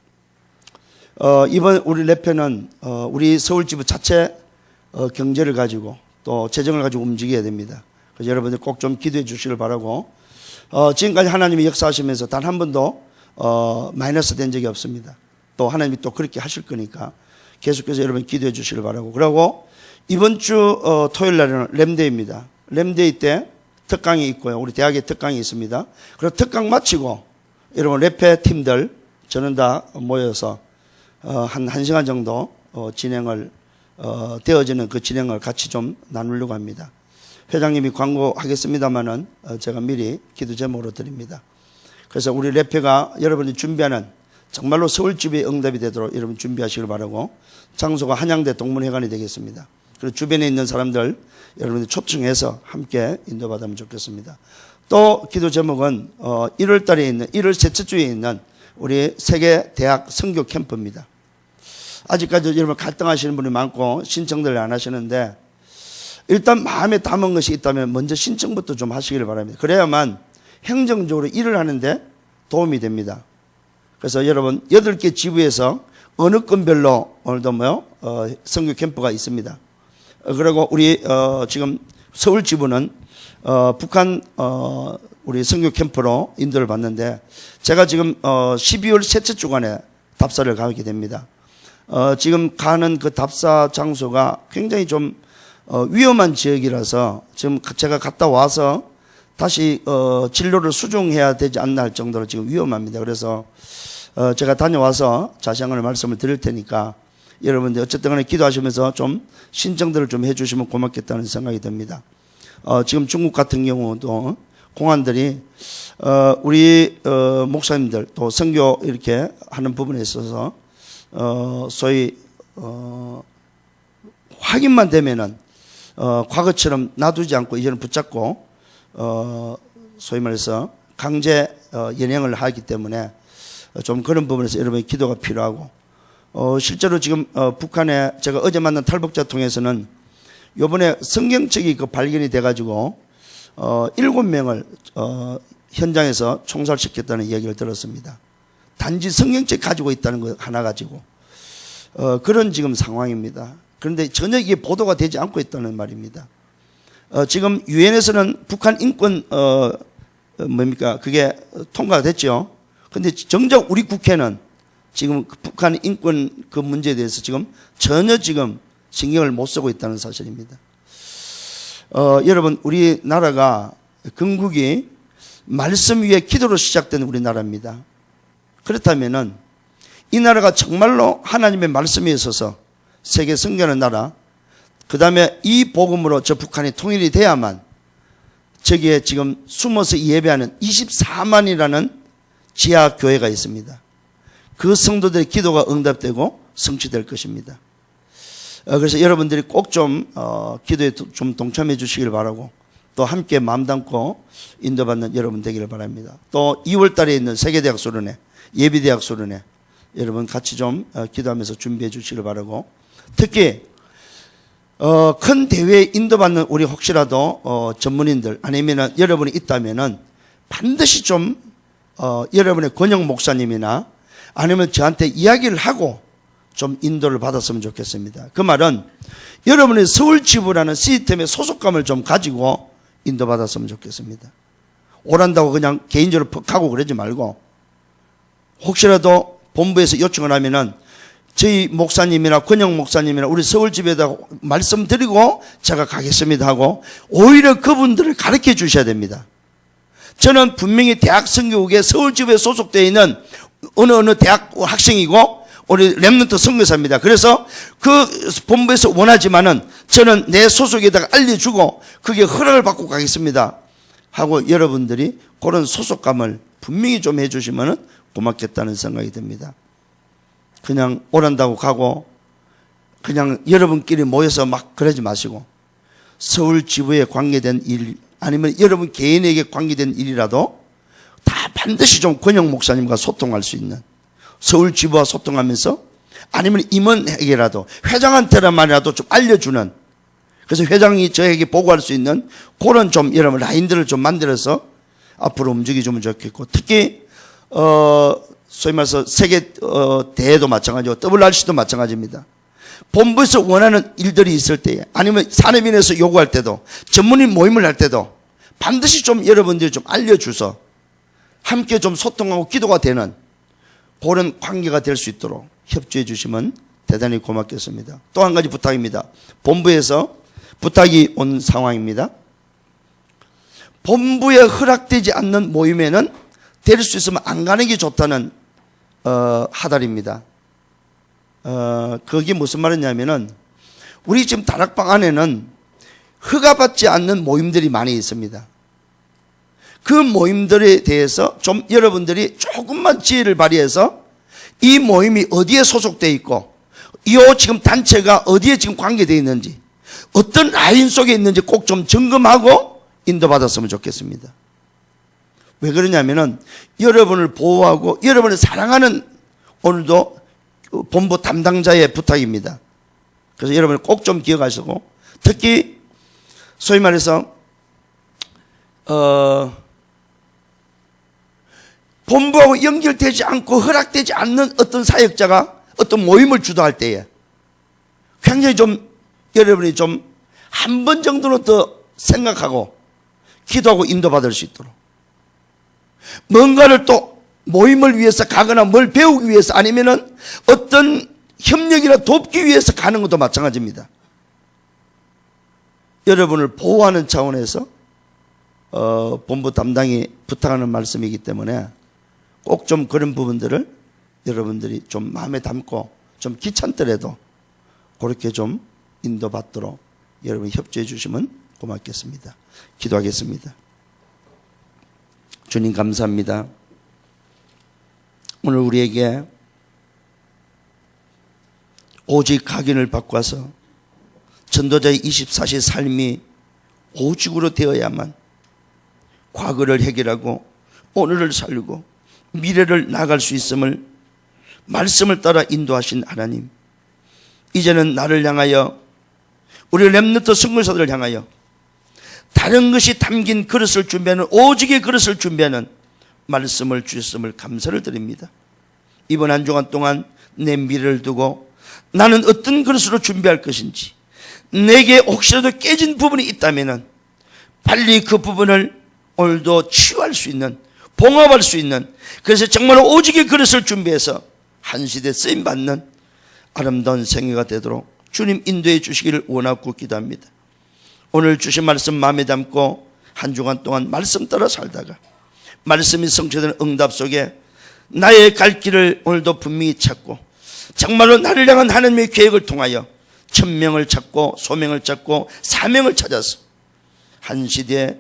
이번 우리 레페는 우리 서울지부 자체 경제를 가지고 또 재정을 가지고 움직여야 됩니다. 그래서 여러분들 꼭 좀 기도해 주시길 바라고, 지금까지 하나님이 역사하시면서 단 한 번도 마이너스 된 적이 없습니다. 또 하나님이 또 그렇게 하실 거니까 계속해서 여러분 기도해 주시길 바라고, 그리고 이번 주 토요일 날은 램데이입니다. 램데이 때 특강이 있고요. 우리 대학에 특강이 있습니다. 그리고 특강 마치고 여러분 레페 팀들 저는 다 모여서 한 1시간 정도 진행을 되어지는 그 진행을 같이 좀 나누려고 합니다. 회장님이 광고하겠습니다마는 제가 미리 기도 제목으로 드립니다. 그래서 우리 레페가 여러분이 준비하는 정말로 서울집에 응답이 되도록 여러분 준비하시길 바라고, 장소가 한양대 동문회관이 되겠습니다. 그리고 주변에 있는 사람들 여러분이 초청해서 함께 인도받으면 좋겠습니다. 또 기도 제목은 1월 달에 있는 1월 셋째 주에 있는 우리 세계 대학 선교 캠프입니다. 아직까지 여러분 갈등하시는 분이 많고 신청들 안 하시는데, 일단 마음에 담은 것이 있다면 먼저 신청부터 좀 하시기를 바랍니다. 그래야만 행정적으로 일을 하는데 도움이 됩니다. 그래서 여러분 8개 지부에서 어느 건별로 오늘도 선교 캠프가 있습니다. 그리고 우리 지금 서울 지부는 북한 우리 선교 캠프로 인도를 받는데, 제가 지금 12월 셋째 주간에 답사를 가게 됩니다. 지금 가는 그 답사 장소가 굉장히 좀 위험한 지역이라서 지금 제가 갔다 와서 다시 진로를 수정해야 되지 않나 할 정도로 지금 위험합니다. 그래서 제가 다녀와서 자세한 말씀을 드릴 테니까 여러분들 어쨌든 간에 기도하시면서 좀 신청들을 좀 해주시면 고맙겠다는 생각이 듭니다. 지금 중국 같은 경우도 공안들이 우리 목사님들 또 선교 이렇게 하는 부분에 있어서 소위 확인만 되면은 과거처럼 놔두지 않고 이제는 붙잡고 소위 말해서 강제 연행을 하기 때문에 좀 그런 부분에서 여러분의 기도가 필요하고, 실제로 지금 북한에 제가 어제 만난 탈북자 통해서는 요번에 성경책이 발견이 돼가지고 7명을 현장에서 총살시켰다는 이야기를 들었습니다. 단지 성경책 가지고 있다는 거 하나 가지고 그런 지금 상황입니다. 그런데 전혀 이게 보도가 되지 않고 있다는 말입니다. 지금 유엔에서는 북한 인권 그게 통과가 됐죠. 그런데 정작 우리 국회는 지금 북한 인권 그 문제에 대해서 지금 전혀 지금 신경을 못 쓰고 있다는 사실입니다. 여러분 우리나라가 건국이 말씀 위에 기도로 시작된 우리나라입니다. 그렇다면은 이 나라가 정말로 하나님의 말씀에 있어서 세계 선교하는 나라, 그 다음에 이 복음으로 저 북한이 통일이 돼야만 저기에 지금 숨어서 예배하는 24만이라는 지하 교회가 있습니다. 그 성도들의 기도가 응답되고 성취될 것입니다. 그래서 여러분들이 꼭 좀 기도에 좀 동참해 주시길 바라고, 또 함께 마음 담고 인도받는 여러분 되기를 바랍니다. 또 2월 달에 있는 세계대학 수련회, 예비대학 수련회 여러분 같이 좀 기도하면서 준비해 주시길 바라고, 특히 큰 대회에 인도받는 우리 혹시라도 전문인들 아니면 여러분이 있다면은 반드시 좀 여러분의 권영 목사님이나 아니면 저한테 이야기를 하고 좀 인도를 받았으면 좋겠습니다. 그 말은 여러분의 서울지부라는 시스템의 소속감을 좀 가지고 인도받았으면 좋겠습니다. 오란다고 그냥 개인적으로 퍽하고 그러지 말고, 혹시라도 본부에서 요청을 하면은 저희 목사님이나 권영 목사님이나 우리 서울지부에다 말씀드리고 제가 가겠습니다 하고 오히려 그분들을 가르쳐 주셔야 됩니다. 저는 분명히 대학 선교국에 서울지부에 소속되어 있는 어느 대학 학생이고 우리 렘넌트 선교사입니다. 그래서 그 본부에서 원하지만은 저는 내 소속에다가 알려주고 그게 허락을 받고 가겠습니다 하고 여러분들이 그런 소속감을 분명히 좀 해주시면은 고맙겠다는 생각이 듭니다. 그냥 오란다고 가고 그냥 여러분끼리 모여서 막 그러지 마시고, 서울지부에 관계된 일 아니면 여러분 개인에게 관계된 일이라도 다 반드시 좀 권영 목사님과 소통할 수 있는, 서울지부와 소통하면서 아니면 임원에게라도 회장한테만이라도 좀 알려주는, 그래서 회장이 저에게 보고할 수 있는 그런 좀 여러분 라인들을 좀 만들어서 앞으로 움직여주면 좋겠고, 특히 소위 말해서 세계 대회도 마찬가지고 WRC도 마찬가지입니다. 본부에서 원하는 일들이 있을 때에 아니면 산업인에서 요구할 때도 전문인 모임을 할 때도 반드시 좀 여러분들이 좀 알려줘서 함께 좀 소통하고 기도가 되는 그런 관계가 될 수 있도록 협조해 주시면 대단히 고맙겠습니다. 또 한 가지 부탁입니다. 본부에서 부탁이 온 상황입니다. 본부에 허락되지 않는 모임에는 될 수 있으면 안 가는 게 좋다는 하달입니다. 그게 무슨 말이냐면은 우리 지금 다락방 안에는 허가받지 않는 모임들이 많이 있습니다. 그 모임들에 대해서 좀 여러분들이 조금만 지혜를 발휘해서 이 모임이 어디에 소속되어 있고 이 지금 단체가 어디에 지금 관계되어 있는지 어떤 라인 속에 있는지 꼭 좀 점검하고 인도받았으면 좋겠습니다. 왜 그러냐면은 여러분을 보호하고 여러분을 사랑하는 오늘도 본부 담당자의 부탁입니다. 그래서 여러분을 꼭 좀 기억하시고, 특히 소위 말해서 본부하고 연결되지 않고 허락되지 않는 어떤 사역자가 어떤 모임을 주도할 때에 굉장히 좀 여러분이 좀 한 번 정도는 더 생각하고 기도하고 인도받을 수 있도록, 뭔가를 또 모임을 위해서 가거나 뭘 배우기 위해서 아니면은 어떤 협력이나 돕기 위해서 가는 것도 마찬가지입니다. 여러분을 보호하는 차원에서 본부 담당이 부탁하는 말씀이기 때문에 꼭 좀 그런 부분들을 여러분들이 좀 마음에 담고 좀 귀찮더라도 그렇게 좀 인도받도록 여러분이 협조해 주시면 고맙겠습니다. 기도하겠습니다. 주님 감사합니다. 오늘 우리에게 오직 각인을 바꿔서 전도자의 24시 삶이 오직으로 되어야만 과거를 해결하고 오늘을 살리고 미래를 나갈 수 있음을 말씀을 따라 인도하신 하나님, 이제는 나를 향하여 우리 렘넌트 선교사들을 향하여 다른 것이 담긴 그릇을 준비하는, 오직의 그릇을 준비하는 말씀을 주셨음을 감사를 드립니다. 이번 한 주간 동안 내 미래를 두고 나는 어떤 그릇으로 준비할 것인지, 내게 혹시라도 깨진 부분이 있다면 빨리 그 부분을 오늘도 치유할 수 있는, 봉합할 수 있는, 그래서 정말로 오직의 그릇을 준비해서 한 시대 쓰임받는 아름다운 생애가 되도록 주님 인도해 주시기를 원하고 기도합니다. 오늘 주신 말씀 마음에 담고 한 주간 동안 말씀 따라 살다가 말씀이 성취되는 응답 속에 나의 갈 길을 오늘도 분명히 찾고 정말로 나를 향한 하나님의 계획을 통하여 천명을 찾고 소명을 찾고 사명을 찾아서 한 시대의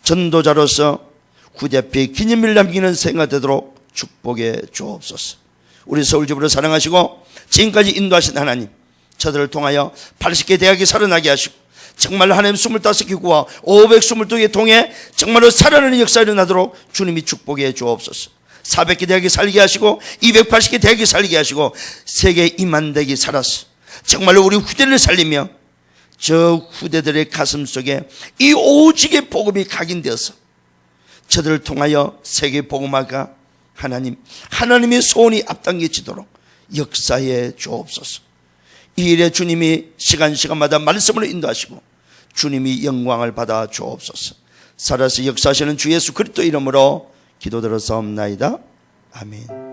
전도자로서 후대표의 기념을 남기는 생활 되도록 축복해 주옵소서. 우리 서울지부를 사랑하시고 지금까지 인도하신 하나님, 저들을 통하여 80개 대학이 살아나게 하시고 정말로 하나님 25기구와 522개 통해 정말로 살아나는 역사가 일어나도록 주님이 축복해 주옵소서. 400개 대학이 살게 하시고 280개 대학이 살게 하시고 세계 2만 대학이 살아서 정말로 우리 후대를 살리며 저 후대들의 가슴 속에 이 오직의 복음이 각인되어서 저들을 통하여 세계 복음화가 하나님의 소원이 앞당겨지도록 역사해 주옵소서. 이 일에 주님이 시간마다 말씀으로 인도하시고 주님이 영광을 받아 주옵소서. 살아서 역사하시는 주 예수 그리스도 이름으로 기도드렸사옵나이다. 아멘.